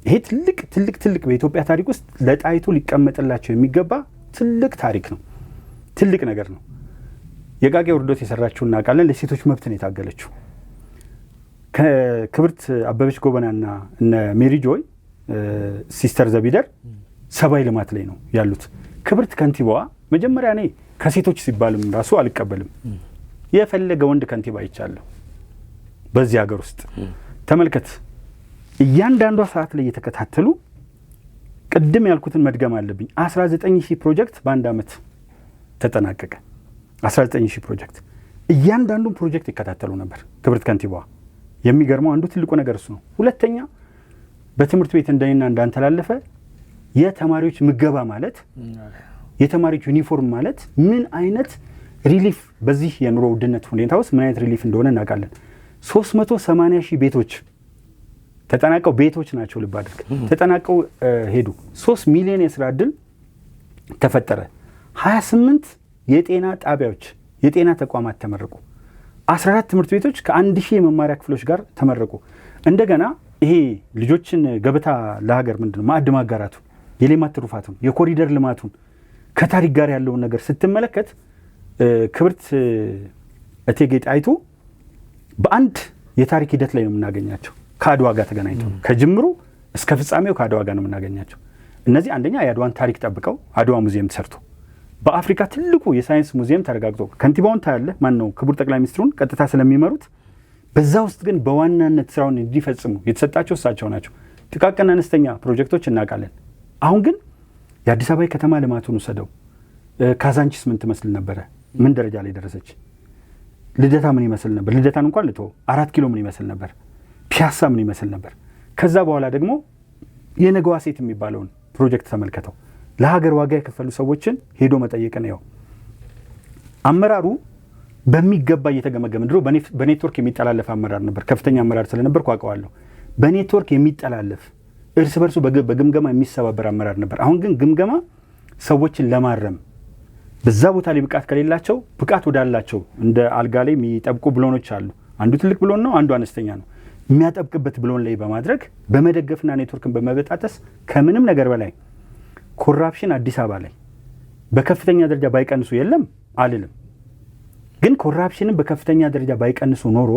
ይሄ ትልቅ ትልቅ ትልቅ በኢትዮጵያ ታሪክ ውስጥ ለጣይቱ ሊቀመጥላቸው የሚገባ ትልቅ ታሪክ ነው። ትልቅ ነገር ነው። የቃቄ ውርዶት የሰራችው እናውቃለን። ለሴቶች መብት ነው የታገለችው። ከክብርት አበበች ጎበናና እነ ሜሪ ጆይ ሲስተር ዘቢደር ሰብአዊ ልማት ላይ ነው ያሉት። ክብርት ከንቲባዋ መጀመሪያ እኔ ከሴቶች ሲባልም ራሱ አልቀበልም። የፈለገ ወንድ ከንቲባ ይቻለሁ በዚህ ሀገር ውስጥ ተመልከት። እያንዳንዷ ሰዓት ላይ እየተከታተሉ ቅድም ያልኩትን መድገም አለብኝ። 19000 ፕሮጀክት በአንድ አመት ተጠናቀቀ። 19000 ፕሮጀክት፣ እያንዳንዱን ፕሮጀክት ይከታተሉ ነበር ክብርት ከንቲባዋ። የሚገርመው አንዱ ትልቁ ነገር እሱ ነው። ሁለተኛ በትምህርት ቤት እንደኔና እንዳንተላለፈ የተማሪዎች ምገባ ማለት የተማሪዎች ዩኒፎርም ማለት ምን አይነት ሪሊፍ በዚህ የኑሮ ውድነት ሁኔታ ውስጥ ምን አይነት ሪሊፍ እንደሆነ እናውቃለን። 380 ሺህ ቤቶች ተጠናቀው ቤቶች ናቸው ልብ አድርግ ተጠናቀው ሄዱ። 3 ሚሊዮን የስራ ዕድል ተፈጠረ። 28 የጤና ጣቢያዎች የጤና ተቋማት ተመረቁ። 14 ትምህርት ቤቶች ከ1000 የመማሪያ ክፍሎች ጋር ተመረቁ። እንደገና ይሄ ልጆችን ገበታ ለሀገር ምንድነው ማዕድ ማጋራቱ የሌማት ትሩፋቱን የኮሪደር ልማቱን ከታሪክ ጋር ያለውን ነገር ስትመለከት ክብርት እቴጌ ጣይቱ በአንድ የታሪክ ሂደት ላይ ነው የምናገኛቸው። ከአድዋ ጋር ተገናኝተው ከጅምሩ እስከ ፍጻሜው ከአድዋ ጋር ነው የምናገኛቸው። እነዚህ አንደኛ የአድዋን ታሪክ ጠብቀው አድዋ ሙዚየም ተሰርቶ በአፍሪካ ትልቁ የሳይንስ ሙዚየም ተረጋግጦ ከንቲባውን ታያለህ ማን ነው ክቡር ጠቅላይ ሚኒስትሩን ቀጥታ ስለሚመሩት በዛ ውስጥ ግን በዋናነት ስራውን እንዲፈጽሙ የተሰጣቸው እሳቸው ናቸው። ጥቃቅንና አነስተኛ ፕሮጀክቶች እናውቃለን። አሁን ግን የአዲስ አበባ ከተማ ልማቱን ወሰደው። ካዛንቺስ ምን ትመስል ነበረ? ምን ደረጃ ላይ ደረሰች? ልደታ ምን ይመስል ነበር? ልደታን እንኳን ልቶ 4 ኪሎ ምን ይመስል ነበር? ፒያሳ ምን ይመስል ነበር? ከዛ በኋላ ደግሞ የነገዋ ሴት የሚባለውን ፕሮጀክት ተመልከተው። ለሀገር ዋጋ የከፈሉ ሰዎችን ሄዶ መጠየቅ ነው። አመራሩ በሚገባ እየተገመገመ ድሮ በኔትወርክ የሚጠላለፍ አመራር ነበር። ከፍተኛ አመራር ስለነበር ቋቀዋለሁ። በኔትወርክ የሚጠላለፍ እርስ በርሱ በግምገማ የሚሰባበር አመራር ነበር። አሁን ግን ግምገማ ሰዎችን ለማረም በዛ ቦታ ላይ ብቃት ከሌላቸው ብቃት ወዳላቸው እንደ አልጋ ላይ የሚጠብቁ ብሎኖች አሉ። አንዱ ትልቅ ብሎን ነው፣ አንዱ አነስተኛ ነው። የሚያጠብቅበት ብሎን ላይ በማድረግ በመደገፍና ኔትወርክን በመበጣጠስ ከምንም ነገር በላይ ኮራፕሽን አዲስ አበባ ላይ በከፍተኛ ደረጃ ባይቀንሱ የለም አልልም፣ ግን ኮራፕሽንን በከፍተኛ ደረጃ ባይቀንሱ ኖሮ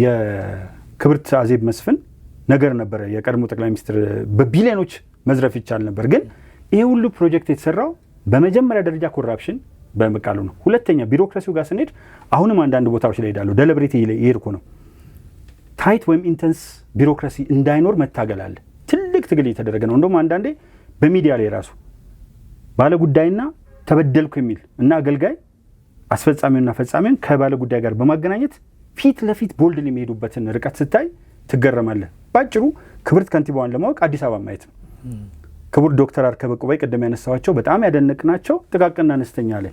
የክብርት አዜብ መስፍን ነገር ነበረ። የቀድሞ ጠቅላይ ሚኒስትር በቢሊዮኖች መዝረፍ ይቻል ነበር። ግን ይሄ ሁሉ ፕሮጀክት የተሰራው በመጀመሪያ ደረጃ ኮራፕሽን በመቃሉ ነው። ሁለተኛ ቢሮክራሲው ጋር ስንሄድ አሁንም አንዳንድ ቦታዎች ላይ ሄዳለሁ። ደለብሬት እየሄድኩ ነው። ታይት ወይም ኢንተንስ ቢሮክራሲ እንዳይኖር መታገል አለ። ትልቅ ትግል እየተደረገ ነው። እንደውም አንዳንዴ በሚዲያ ላይ ራሱ ባለ ጉዳይና ተበደልኩ የሚል እና አገልጋይ አስፈጻሚውና ፈጻሚውን ከባለ ጉዳይ ጋር በማገናኘት ፊት ለፊት ቦልድ የሚሄዱበትን ርቀት ስታይ ትገረማለህ። ባጭሩ ክብርት ከንቲባዋን ለማወቅ አዲስ አበባ ማየት ነው። ክቡር ዶክተር አርከበ ቁባይ ቀደም ያነሳዋቸው በጣም ያደነቅናቸው ጥቃቅንና አነስተኛ ላይ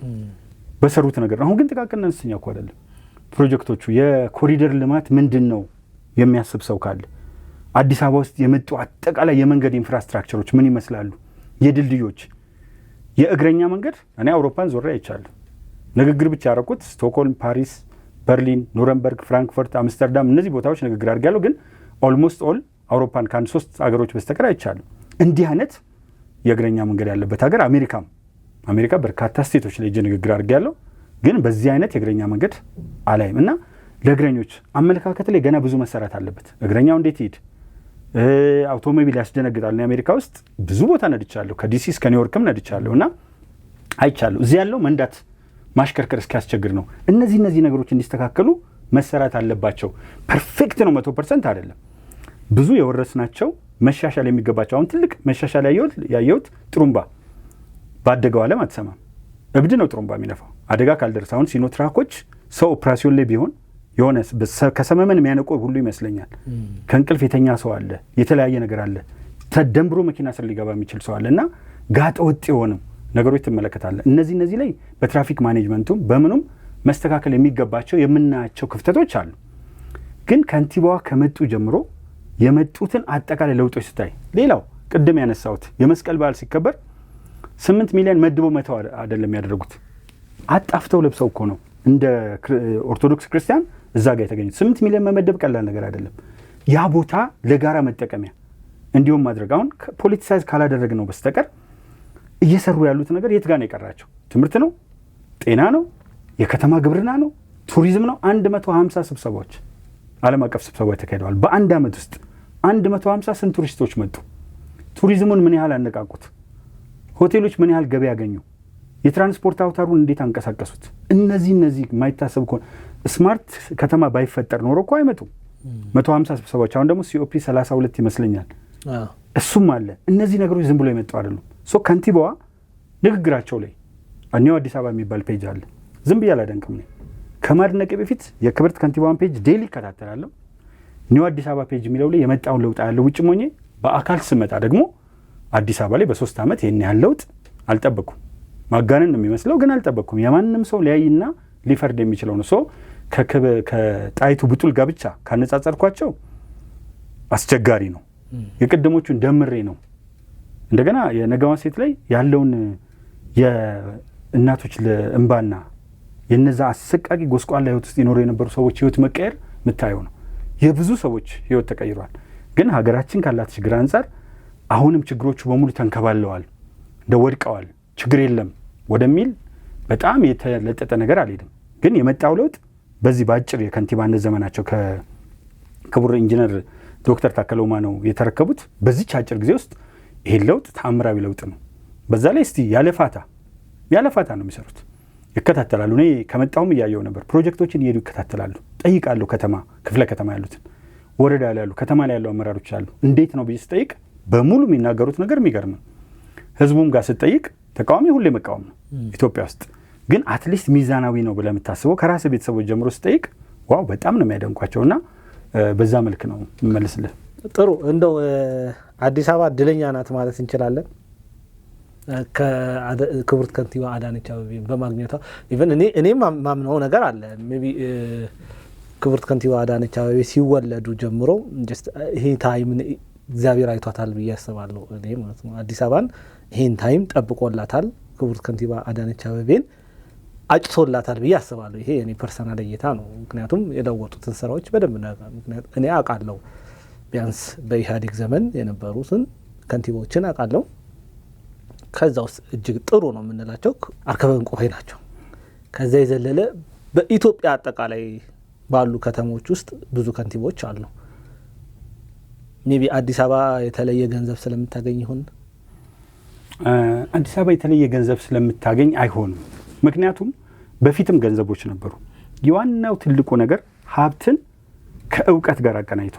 በሰሩት ነገር። አሁን ግን ጥቃቅንና አነስተኛ እኮ አይደለም ፕሮጀክቶቹ። የኮሪደር ልማት ምንድን ነው የሚያስብ ሰው ካለ አዲስ አበባ ውስጥ የመጡ አጠቃላይ የመንገድ ኢንፍራስትራክቸሮች ምን ይመስላሉ? የድልድዮች፣ የእግረኛ መንገድ እኔ አውሮፓን ዞሬ አይቻለሁ። ንግግር ብቻ ያደረኩት ስቶክሆልም፣ ፓሪስ፣ በርሊን፣ ኑረምበርግ፣ ፍራንክፈርት፣ አምስተርዳም እነዚህ ቦታዎች ንግግር አድርጌያለሁ። ግን ኦልሞስት ኦል አውሮፓን ከአንድ 3 ሀገሮች በስተቀር አይቻለሁ። እንዲህ አይነት የእግረኛ መንገድ ያለበት ሀገር አሜሪካ በርካታ ስቴቶች ላይ ንግግር አድርጌያለሁ። ግን በዚህ አይነት የእግረኛ መንገድ አላይም እና ለእግረኞች አመለካከት ላይ ገና ብዙ መሰራት አለበት። እግረኛው እንዴት ይሄድ? አውቶሞቢል ያስደነግጣል። አሜሪካ ውስጥ ብዙ ቦታ ነድቻለሁ። ከዲሲ እስከ ኒውዮርክም ነድቻለሁ እና አይቻለሁ። እዚህ ያለው መንዳት ማሽከርከር እስኪያስቸግር ነው። እነዚህ ነገሮች እንዲስተካከሉ መሰራት አለባቸው። ፐርፌክት ነው 100% አይደለም። ብዙ የወረስናቸው መሻሻል የሚገባቸው። አሁን ትልቅ መሻሻል ያየሁት ጥሩምባ ባደገው ዓለም አትሰማም። እብድ ነው ጥሩምባ የሚነፋው አደጋ ካልደረሰ። አሁን ሲኖትራኮች ሰው ኦፕራሲዮን ላይ ቢሆን የሆነ ከሰመመን የሚያነቆ ሁሉ ይመስለኛል። ከእንቅልፍ የተኛ ሰው አለ፣ የተለያየ ነገር አለ፣ ተደንብሮ መኪና ስር ሊገባ የሚችል ሰው አለ እና ጋጠ ወጥ የሆነው ነገሮች ትመለከታለ። እነዚህ ላይ በትራፊክ ማኔጅመንቱም በምኑም መስተካከል የሚገባቸው የምናያቸው ክፍተቶች አሉ። ግን ከንቲባዋ ከመጡ ጀምሮ የመጡትን አጠቃላይ ለውጦች ስታይ፣ ሌላው ቅድም ያነሳሁት የመስቀል በዓል ሲከበር 8 ሚሊዮን መድቦ መተው አይደለም ያደረጉት፣ አጣፍተው ለብሰው እኮ ነው እንደ ኦርቶዶክስ ክርስቲያን እዛ ጋር የተገኙት። 8 ሚሊዮን መመደብ ቀላል ነገር አይደለም። ያ ቦታ ለጋራ መጠቀሚያ እንዲሁም ማድረግ አሁን ፖለቲሳይዝ ካላደረግ ነው በስተቀር እየሰሩ ያሉት ነገር የት ጋር ነው የቀራቸው? ትምህርት ነው? ጤና ነው? የከተማ ግብርና ነው? ቱሪዝም ነው? 150 ስብሰባዎች ዓለም አቀፍ ስብሰባዎች ተካሂደዋል። በአንድ ዓመት ውስጥ 150 ስንት ቱሪስቶች መጡ? ቱሪዝሙን ምን ያህል አነቃቁት? ሆቴሎች ምን ያህል ገበያ ያገኙ? የትራንስፖርት አውታሩን እንዴት አንቀሳቀሱት? እነዚህ የማይታሰብ ከሆነ ስማርት ከተማ ባይፈጠር ኖሮ እኮ አይመጡም 150 ስብሰባዎች። አሁን ደግሞ ሲኦፒ 32 ይመስለኛል እሱም አለ። እነዚህ ነገሮች ዝም ብሎ የመጡ አይደሉም። ከንቲባዋ ንግግራቸው ላይ እኔው አዲስ አበባ የሚባል ፔጅ አለ። ዝም ብዬ አላደንቅም። ከማድነቄ በፊት የክብርት ከንቲባዋን ፔጅ ዴይሊ እከታተላለሁ። ኒው አዲስ አበባ ፔጅ የሚለው ላይ የመጣውን ለውጥ ያለው ውጭ ሞኜ በአካል ስመጣ ደግሞ አዲስ አበባ ላይ በ3 ዓመት ይህን ያህል ለውጥ አልጠበኩም። ማጋነን ነው የሚመስለው፣ ግን አልጠበቅኩም። የማንም ሰው ሊያይና ሊፈርድ የሚችለው ነው። ከጣይቱ ብጡል ጋር ብቻ ካነጻጸርኳቸው አስቸጋሪ ነው። የቀደሞቹን ደምሬ ነው። እንደገና የነገዋ ሴት ላይ ያለውን የእናቶች እንባና የነዛ አሰቃቂ ጎስቋላ ህይወት ውስጥ ይኖሩ የነበሩ ሰዎች ህይወት መቀየር የምታየው ነው። የብዙ ሰዎች ህይወት ተቀይሯል። ግን ሀገራችን ካላት ችግር አንጻር አሁንም ችግሮቹ በሙሉ ተንከባለዋል፣ ወድቀዋል፣ ችግር የለም ወደሚል በጣም የተለጠጠ ነገር አልሄድም። ግን የመጣው ለውጥ በዚህ በአጭር የከንቲባነት ዘመናቸው ከክቡር ኢንጂነር ዶክተር ታከለ ኡማ ነው የተረከቡት። በዚች አጭር ጊዜ ውስጥ ይሄን ለውጥ ተአምራዊ ለውጥ ነው። በዛ ላይ እስቲ ያለፋታ ነው የሚሰሩት። ይከታተላሉ። እኔ ከመጣሁም እያየው ነበር። ፕሮጀክቶችን እየሄዱ ይከታተላሉ። ጠይቃለሁ። ክፍለ ከተማ ያሉትን፣ ወረዳ ላይ ያሉ፣ ከተማ ላይ ያሉ አመራሮች አሉ። እንዴት ነው ብዬ ስጠይቅ በሙሉ የሚናገሩት ነገር የሚገርም ነው። ህዝቡም ጋር ስጠይቅ ተቃዋሚ ሁሌ መቃወም ነው ኢትዮጵያ ውስጥ። ግን አትሊስት ሚዛናዊ ነው ብለህ የምታስበው ከራስ ቤተሰቦች ጀምሮ ስጠይቅ ዋው በጣም ነው የሚያደንቋቸውና በዛ መልክ ነው የምመልስልህ። ጥሩ። እንደው አዲስ አበባ እድለኛ ናት ማለት እንችላለን ክብርት ከንቲባ አዳነች አቤቤ በማግኘቷ። ኢቨን እኔም ማምነው ነገር አለ። ሜቢ ክብርት ከንቲባ አዳነች አቤቤ ሲወለዱ ጀምሮ ይሄ ታይም እግዚአብሔር አይቷታል ብዬ አስባለሁ። እኔ ማለት ነው አዲስ አበባን ይሄን ታይም ጠብቆላታል። ክብርት ከንቲባ አዳነች አቤቤን አጭቶላታል ብዬ አስባለሁ። ይሄ እኔ ፐርሰናል እይታ ነው። ምክንያቱም የለወጡትን ስራዎች በደንብ ምክንያቱም እኔ አውቃለሁ። ቢያንስ በኢህአዴግ ዘመን የነበሩትን ከንቲባዎችን አውቃለሁ። ከዛ ውስጥ እጅግ ጥሩ ነው የምንላቸው አርከበ እንቆፌ ናቸው። ከዛ የዘለለ በኢትዮጵያ አጠቃላይ ባሉ ከተሞች ውስጥ ብዙ ከንቲባዎች አሉ። ሜቢ አዲስ አበባ የተለየ ገንዘብ ስለምታገኝ ይሆን? አዲስ አበባ የተለየ ገንዘብ ስለምታገኝ አይሆንም። ምክንያቱም በፊትም ገንዘቦች ነበሩ። የዋናው ትልቁ ነገር ሀብትን ከእውቀት ጋር አቀናይቶ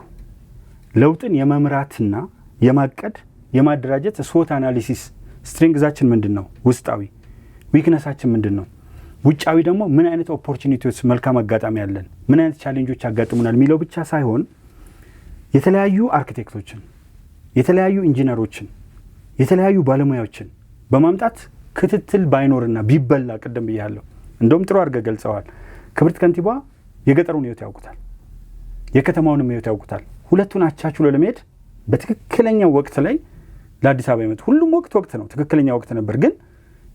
ለውጥን የመምራትና የማቀድ የማደራጀት ስዎት አናሊሲስ ስትሬንግዛችን ምንድን ነው? ውስጣዊ ዊክነሳችን ምንድን ነው? ውጫዊ ደግሞ ምን አይነት ኦፖርቹኒቲዎች መልካም አጋጣሚ ያለን፣ ምን አይነት ቻሌንጆች ያጋጥሙናል የሚለው ብቻ ሳይሆን የተለያዩ አርኪቴክቶችን፣ የተለያዩ ኢንጂነሮችን፣ የተለያዩ ባለሙያዎችን በማምጣት ክትትል ባይኖርና ቢበላ ቅድም ብያለሁ። እንደውም ጥሩ አድርገህ ገልጸዋል። ክብርት ከንቲባ የገጠሩን ህይወት ያውቁታል፣ የከተማውንም ህይወት ያውቁታል። ሁለቱን አቻችሎ ለመሄድ በትክክለኛው ወቅት ላይ ለአዲስ አበባ ይመጡ። ሁሉም ወቅት ነው፣ ትክክለኛ ወቅት ነበር። ግን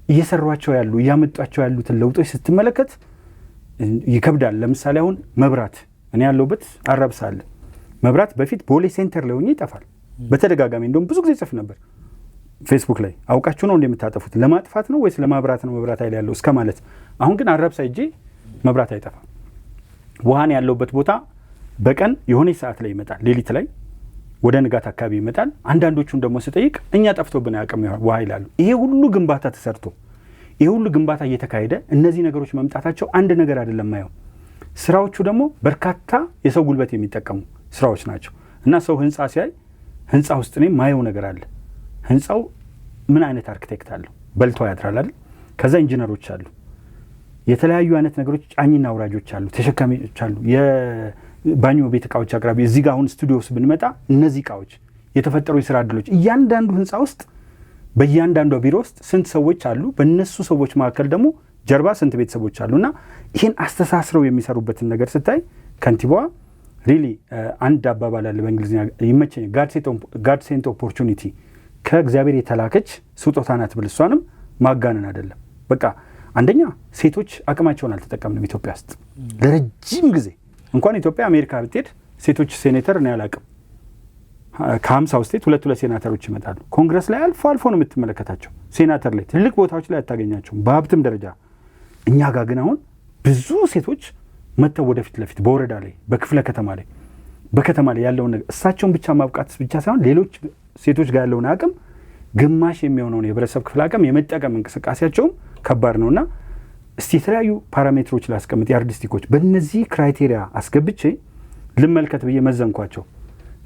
እየሰሯቸው ያሉ እያመጧቸው ያሉትን ለውጦች ስትመለከት ይከብዳል። ለምሳሌ አሁን መብራት፣ እኔ ያለሁበት አራብሳ አለ። መብራት በፊት ቦሌ ሴንተር ላይ ሆኜ ይጠፋል በተደጋጋሚ። እንደውም ብዙ ጊዜ ጽፍ ነበር ፌስቡክ ላይ አውቃችሁ ነው እንደምታጠፉት፣ ለማጥፋት ነው ወይስ ለማብራት ነው መብራት ኃይል ያለው እስከ ማለት። አሁን ግን አራብሳ ሄጄ መብራት አይጠፋም። ውሃን ያለውበት ቦታ በቀን የሆነ ሰዓት ላይ ይመጣል፣ ሌሊት ላይ ወደ ንጋት አካባቢ ይመጣል። አንዳንዶቹን ደግሞ ስጠይቅ እኛ ጠፍቶብን አያውቅም ውሃ ይላሉ። ይሄ ሁሉ ግንባታ ተሰርቶ ይሄ ሁሉ ግንባታ እየተካሄደ እነዚህ ነገሮች መምጣታቸው አንድ ነገር አይደለም ማየው። ስራዎቹ ደግሞ በርካታ የሰው ጉልበት የሚጠቀሙ ስራዎች ናቸው። እና ሰው ህንፃ ሲያይ ህንፃ ውስጥ እኔ ማየው ነገር አለ። ህንፃው ምን አይነት አርኪቴክት አለው? በልቶ ያድራል አይደል? ከዛ ኢንጂነሮች አሉ፣ የተለያዩ አይነት ነገሮች፣ ጫኝና አውራጆች አሉ፣ ተሸካሚዎች አሉ፣ የባኞ ቤት እቃዎች አቅራቢ። እዚህ ጋር አሁን ስቱዲዮ ውስጥ ብንመጣ እነዚህ እቃዎች፣ የተፈጠሩ የስራ እድሎች፣ እያንዳንዱ ህንፃ ውስጥ በእያንዳንዱ ቢሮ ውስጥ ስንት ሰዎች አሉ፣ በእነሱ ሰዎች መካከል ደግሞ ጀርባ ስንት ቤተሰቦች አሉ። እና ይህን አስተሳስረው የሚሰሩበትን ነገር ስታይ ከንቲባዋ ሪሊ አንድ አባባል አለ በእንግሊዝኛ ይመቸኛል፣ ጋድ ሴንት ኦፖርቹኒቲ፣ ከእግዚአብሔር የተላከች ስጦታ ናት ብል። እሷንም ማጋነን አይደለም። በቃ አንደኛ ሴቶች አቅማቸውን አልተጠቀምንም ኢትዮጵያ ውስጥ ለረጅም ጊዜ። እንኳን ኢትዮጵያ አሜሪካ ብትሄድ ሴቶች ሴኔተር እኔ አላቅም። ከ50 ስቴት ሁለት ሴናተሮች ይመጣሉ። ኮንግረስ ላይ አልፎ አልፎ ነው የምትመለከታቸው። ሴናተር ላይ ትልቅ ቦታዎች ላይ አታገኛቸውም በሀብትም ደረጃ። እኛ ጋር ግን አሁን ብዙ ሴቶች መጥተው ወደፊት ለፊት በወረዳ ላይ በክፍለ ከተማ ላይ በከተማ ላይ ያለውን ነገር እሳቸውን ብቻ ማብቃት ብቻ ሳይሆን ሌሎች ሴቶች ጋር ያለውን አቅም ግማሽ የሚሆነውን የህብረተሰብ ክፍል አቅም የመጠቀም እንቅስቃሴያቸውም ከባድ ነውና እስቲ የተለያዩ ፓራሜትሮች ላስቀምጥ፣ የአርቲስቲኮች በእነዚህ ክራይቴሪያ አስገብቼ ልመልከት ብዬ መዘንኳቸው።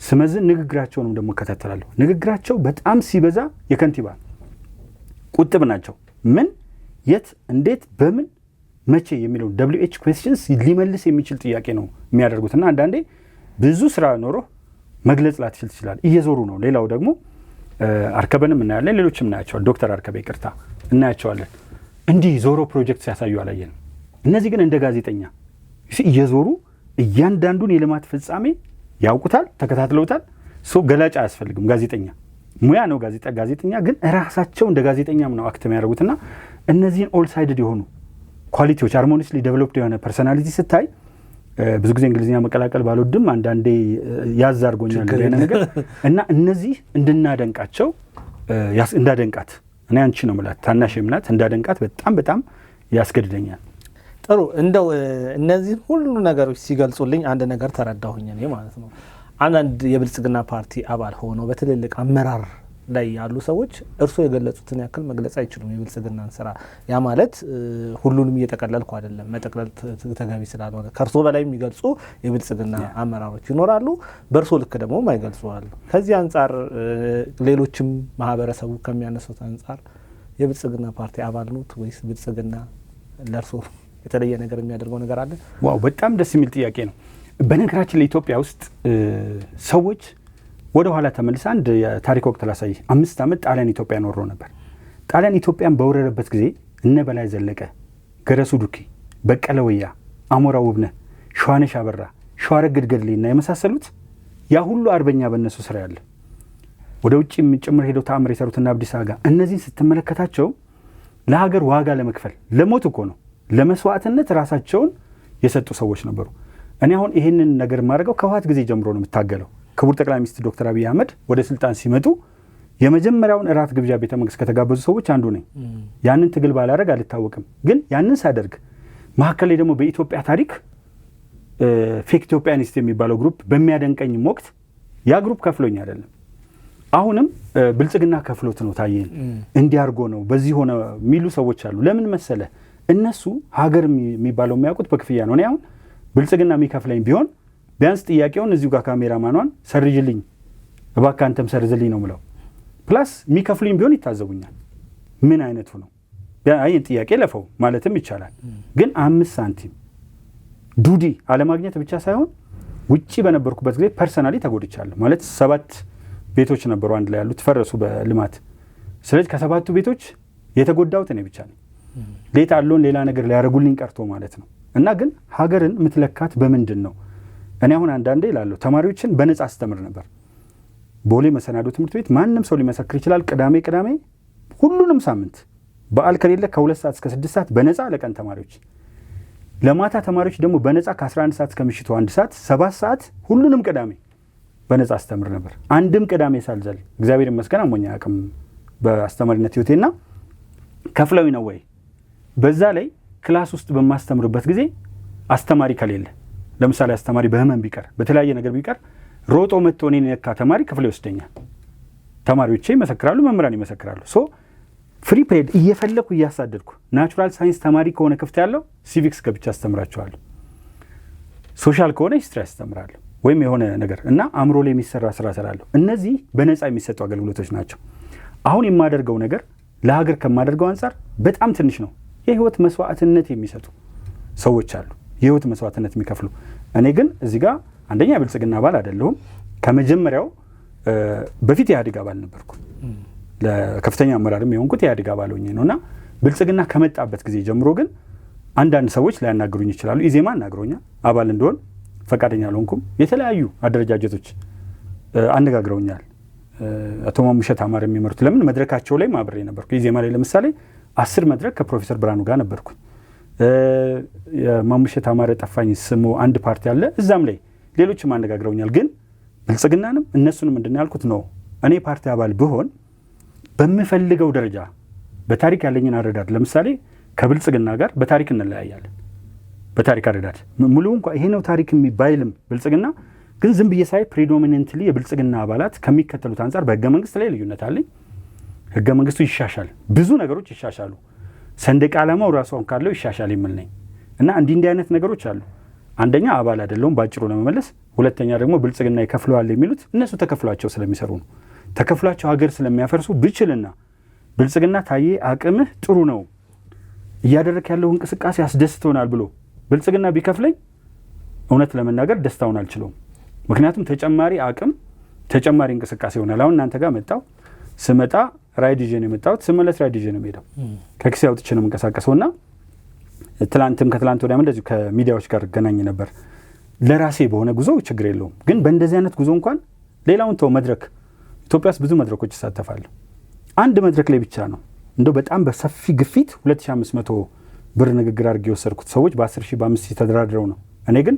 ስመዝን ንግግራቸውንም ደግሞ እከታተላለሁ። ንግግራቸው በጣም ሲበዛ የከንቲባ ቁጥብ ናቸው። ምን፣ የት፣ እንዴት፣ በምን፣ መቼ የሚለው WH questions ሊመልስ የሚችል ጥያቄ ነው የሚያደርጉትና አንዳንዴ ብዙ ስራ ኖሮ መግለጽ ላትችል ትችላል። እየዞሩ ነው። ሌላው ደግሞ አርከበንም እናያለን፣ ሌሎችም እናያቸዋል። ዶክተር አርከበ ይቅርታ እናያቸዋለን። እንዲህ ዞሮ ፕሮጀክት ሲያሳዩ አላየንም። እነዚህ ግን እንደ ጋዜጠኛ እየዞሩ እያንዳንዱን የልማት ፍጻሜ ያውቁታል፣ ተከታትለውታል። ገላጭ አያስፈልግም። ጋዜጠኛ ሙያ ነው። ጋዜጠኛ ግን ራሳቸው እንደ ጋዜጠኛም ነው አክት የሚያደርጉትና እነዚህን ኦል ሳይድድ የሆኑ ኳሊቲዎች ሃርሞኒስሊ ዴቨሎፕድ የሆነ ፐርሶናሊቲ ስታይ ብዙ ጊዜ እንግሊዝኛ መቀላቀል ባልወድም አንዳንዴ ያዝ አድርጎኛል ነገር እና እነዚህ እንድናደንቃቸው እንዳደንቃት እኔ አንቺ ነው የምላት ታናሽ የምላት እንዳደንቃት በጣም ያስገድደኛል። ጥሩ እንደው እነዚህ ሁሉ ነገሮች ሲገልጹልኝ አንድ ነገር ተረዳሁኝ እኔ ማለት ነው። አንዳንድ የብልጽግና ፓርቲ አባል ሆነው በትልልቅ አመራር ላይ ያሉ ሰዎች እርስዎ የገለጹትን ያክል መግለጽ አይችሉም የብልጽግናን ስራ። ያ ማለት ሁሉንም እየጠቀለልኩ አይደለም፣ መጠቅለል ተገቢ ስላልሆነ ከእርስዎ በላይ የሚገልጹ የብልጽግና አመራሮች ይኖራሉ፣ በእርስዎ ልክ ደግሞ የማይገልጹ አሉ። ከዚህ አንጻር ሌሎችም ማህበረሰቡ ከሚያነሱት አንጻር የብልጽግና ፓርቲ አባል ኖት ወይስ ብልጽግና ለእርስዎ የተለየ ነገር የሚያደርገው ነገር አለ? ዋው በጣም ደስ የሚል ጥያቄ ነው። በነገራችን ለኢትዮጵያ ውስጥ ሰዎች ወደ ኋላ ተመልሰ አንድ የታሪክ ወቅት ላሳይ። 5 ዓመት ጣሊያን ኢትዮጵያን ወሮ ነበር። ጣሊያን ኢትዮጵያን በወረረበት ጊዜ እነ በላይ ዘለቀ፣ ገረሱ ዱኪ፣ በቀለ ወያ፣ አሞራ ውብነህ፣ ሸዋነሽ አበራ፣ ሸዋረግድ ገድሌና የመሳሰሉት ያ ሁሉ አርበኛ በእነሱ ስራ ያለ ወደ ውጭ ጭምር ሄደው ተአምር የሰሩትና አብዲስ አጋ እነዚህን ስትመለከታቸው ለሀገር ዋጋ ለመክፈል ለሞት እኮ ነው ለመስዋዕትነት ራሳቸውን የሰጡ ሰዎች ነበሩ። እኔ አሁን ይሄንን ነገር ማድረገው ከህወሓት ጊዜ ጀምሮ ነው የምታገለው። ክቡር ጠቅላይ ሚኒስትር ዶክተር አብይ አህመድ ወደ ስልጣን ሲመጡ የመጀመሪያውን እራት ግብዣ ቤተ መንግስት ከተጋበዙ ሰዎች አንዱ ነኝ። ያንን ትግል ባላረግ አልታወቅም። ግን ያንን ሳደርግ መሀከል ላይ ደግሞ በኢትዮጵያ ታሪክ ፌክ ኢትዮጵያኒስት የሚባለው ግሩፕ በሚያደንቀኝም ወቅት ያ ግሩፕ ከፍሎኝ አይደለም። አሁንም ብልጽግና ከፍሎት ነው ታየን እንዲያርጎ ነው በዚህ ሆነ የሚሉ ሰዎች አሉ። ለምን መሰለ እነሱ ሀገር የሚባለው የሚያውቁት በክፍያ ነው። እኔ አሁን ብልጽግና የሚከፍለኝ ቢሆን ቢያንስ ጥያቄውን እዚሁ ጋር ካሜራማኗን ሰርጅልኝ እባክህ አንተም ሰርዝልኝ ነው ምለው። ፕላስ የሚከፍሉኝ ቢሆን ይታዘቡኛል። ምን አይነቱ ነው? ይህን ጥያቄ ለፈው ማለትም ይቻላል። ግን 5 ሳንቲም ዱዲ አለማግኘት ብቻ ሳይሆን ውጪ በነበርኩበት ጊዜ ፐርሰናሊ ተጎድቻለሁ። ማለት 7 ቤቶች ነበሩ አንድ ላይ ያሉት ፈረሱ በልማት። ስለዚህ ከ7ቱ ቤቶች የተጎዳሁት እኔ ብቻ ነኝ። ሌት አለውን ሌላ ነገር ሊያደርጉልኝ ቀርቶ ማለት ነው። እና ግን ሀገርን ምትለካት በምንድን ነው? እኔ አሁን አንዳንዴ እላለሁ ተማሪዎችን በነጻ አስተምር ነበር። ቦሌ መሰናዶ ትምህርት ቤት ማንም ሰው ሊመሰክር ይችላል። ቅዳሜ ሁሉንም ሳምንት በዓል ከሌለ ከ2 ሰዓት እስከ 6 ሰዓት በነጻ ለቀን ተማሪዎች፣ ለማታ ተማሪዎች ደግሞ በነጻ ከ11 ሰዓት እስከ ምሽቱ 1 ሰዓት 7 ሰዓት ሁሉንም ቅዳሜ በነጻ አስተምር ነበር። አንድም ቅዳሜ ሳልዘል እግዚአብሔር ይመስገን አሞኛ አቅም በአስተማሪነት ህይወቴና ከፍለው ነው ወይ በዛ ላይ ክላስ ውስጥ በማስተምርበት ጊዜ አስተማሪ ከሌለ ለምሳሌ አስተማሪ በህመም ቢቀር በተለያየ ነገር ቢቀር ሮጦ መጥቶ እኔን የነካ ተማሪ ክፍል ይወስደኛል። ተማሪዎቼ ይመሰክራሉ፣ መምህራን ይመሰክራሉ። ፍሪ ፔድ እየፈለኩ እያሳደድኩ ናቹራል ሳይንስ ተማሪ ከሆነ ክፍት ያለው ሲቪክስ ገብቻ አስተምራቸዋለሁ። ሶሻል ከሆነ ሂስትሪ አስተምራለሁ ወይም የሆነ ነገር እና አእምሮ ላይ የሚሰራ ስራ እሰራለሁ። እነዚህ በነፃ የሚሰጡ አገልግሎቶች ናቸው። አሁን የማደርገው ነገር ለሀገር ከማደርገው አንጻር በጣም ትንሽ ነው። የህይወት መስዋዕትነት የሚሰጡ ሰዎች አሉ፣ የህይወት መስዋዕትነት የሚከፍሉ። እኔ ግን እዚህ ጋር አንደኛ ብልጽግና አባል አይደለሁም። ከመጀመሪያው በፊት የኢህአዴግ አባል ነበርኩ። ለከፍተኛ አመራርም የሆንኩት የኢህአዴግ አባል ሆኜ ነውና ብልጽግና ከመጣበት ጊዜ ጀምሮ ግን አንዳንድ ሰዎች ሊያናግሩኝ ይችላሉ። ኢዜማ አናግሮኛል፣ አባል እንደሆን ፈቃደኛ አልሆንኩም። የተለያዩ አደረጃጀቶች አነጋግረውኛል። አቶ ማሙሸት አማረ የሚመሩት ለምን መድረካቸው ላይ ማብሬ ነበርኩ። ኢዜማ ላይ ለምሳሌ 10 መድረክ ከፕሮፌሰር ብርሃኑ ጋር ነበርኩ። የማሙሸት አማረ ጠፋኝ ስሙ አንድ ፓርቲ አለ፣ እዛም ላይ ሌሎችም አነጋግረውኛል። ግን ብልጽግናንም እነሱንም ምንድን ያልኩት ነው እኔ ፓርቲ አባል ብሆን በምፈልገው ደረጃ በታሪክ ያለኝን አረዳድ ለምሳሌ ከብልጽግና ጋር በታሪክ እንለያያለን። በታሪክ አረዳድ ሙሉ እንኳን ይሄ ነው ታሪክ የሚባይልም ብልጽግና ግን ዝም ብዬ ሳይ ፕሪዶሚናንትሊ የብልጽግና አባላት ከሚከተሉት አንጻር በህገ መንግስት ላይ ልዩነት አለኝ። ህገ መንግስቱ ይሻሻል፣ ብዙ ነገሮች ይሻሻሉ፣ ሰንደቅ ዓላማው ራሱ አሁን ካለው ይሻሻል የሚል ነኝ እና እንዲህ አይነት ነገሮች አሉ። አንደኛ አባል አይደለሁም ባጭሩ ለመመለስ፣ ሁለተኛ ደግሞ ብልጽግና ይከፍለዋል የሚሉት እነሱ ተከፍሏቸው ስለሚሰሩ ነው። ተከፍሏቸው ሀገር ስለሚያፈርሱ ብችልና ብልጽግና ታዬ አቅምህ ጥሩ ነው እያደረክ ያለው እንቅስቃሴ ያስደስተውናል ብሎ ብልጽግና ቢከፍለኝ እውነት ለመናገር ደስታውን አልችለውም። ምክንያቱም ተጨማሪ አቅም ተጨማሪ እንቅስቃሴ ይሆናል። አሁን እናንተ ጋር መጣው ስመጣ ራይድ ይዤ ነው የመጣሁት። ስመለስ ራይድ ይዤ ነው የምሄደው። ከኪሴ አውጥቼ ነው የምንቀሳቀሰውና ከትላንት ወዲያም እንደዚሁ ከሚዲያዎች ጋር ገናኝ ነበር። ለራሴ በሆነ ጉዞ ችግር የለውም፣ ግን በእንደዚህ አይነት ጉዞ እንኳን ሌላውን ተው መድረክ ኢትዮጵያ ውስጥ ብዙ መድረኮች ይሳተፋሉ። አንድ መድረክ ላይ ብቻ ነው እንደው በጣም በሰፊ ግፊት 2500 ብር ንግግር አድርጌ የወሰድኩት። ሰዎች በ10 ሺህ በ5 ሺህ ተደራድረው ነው። እኔ ግን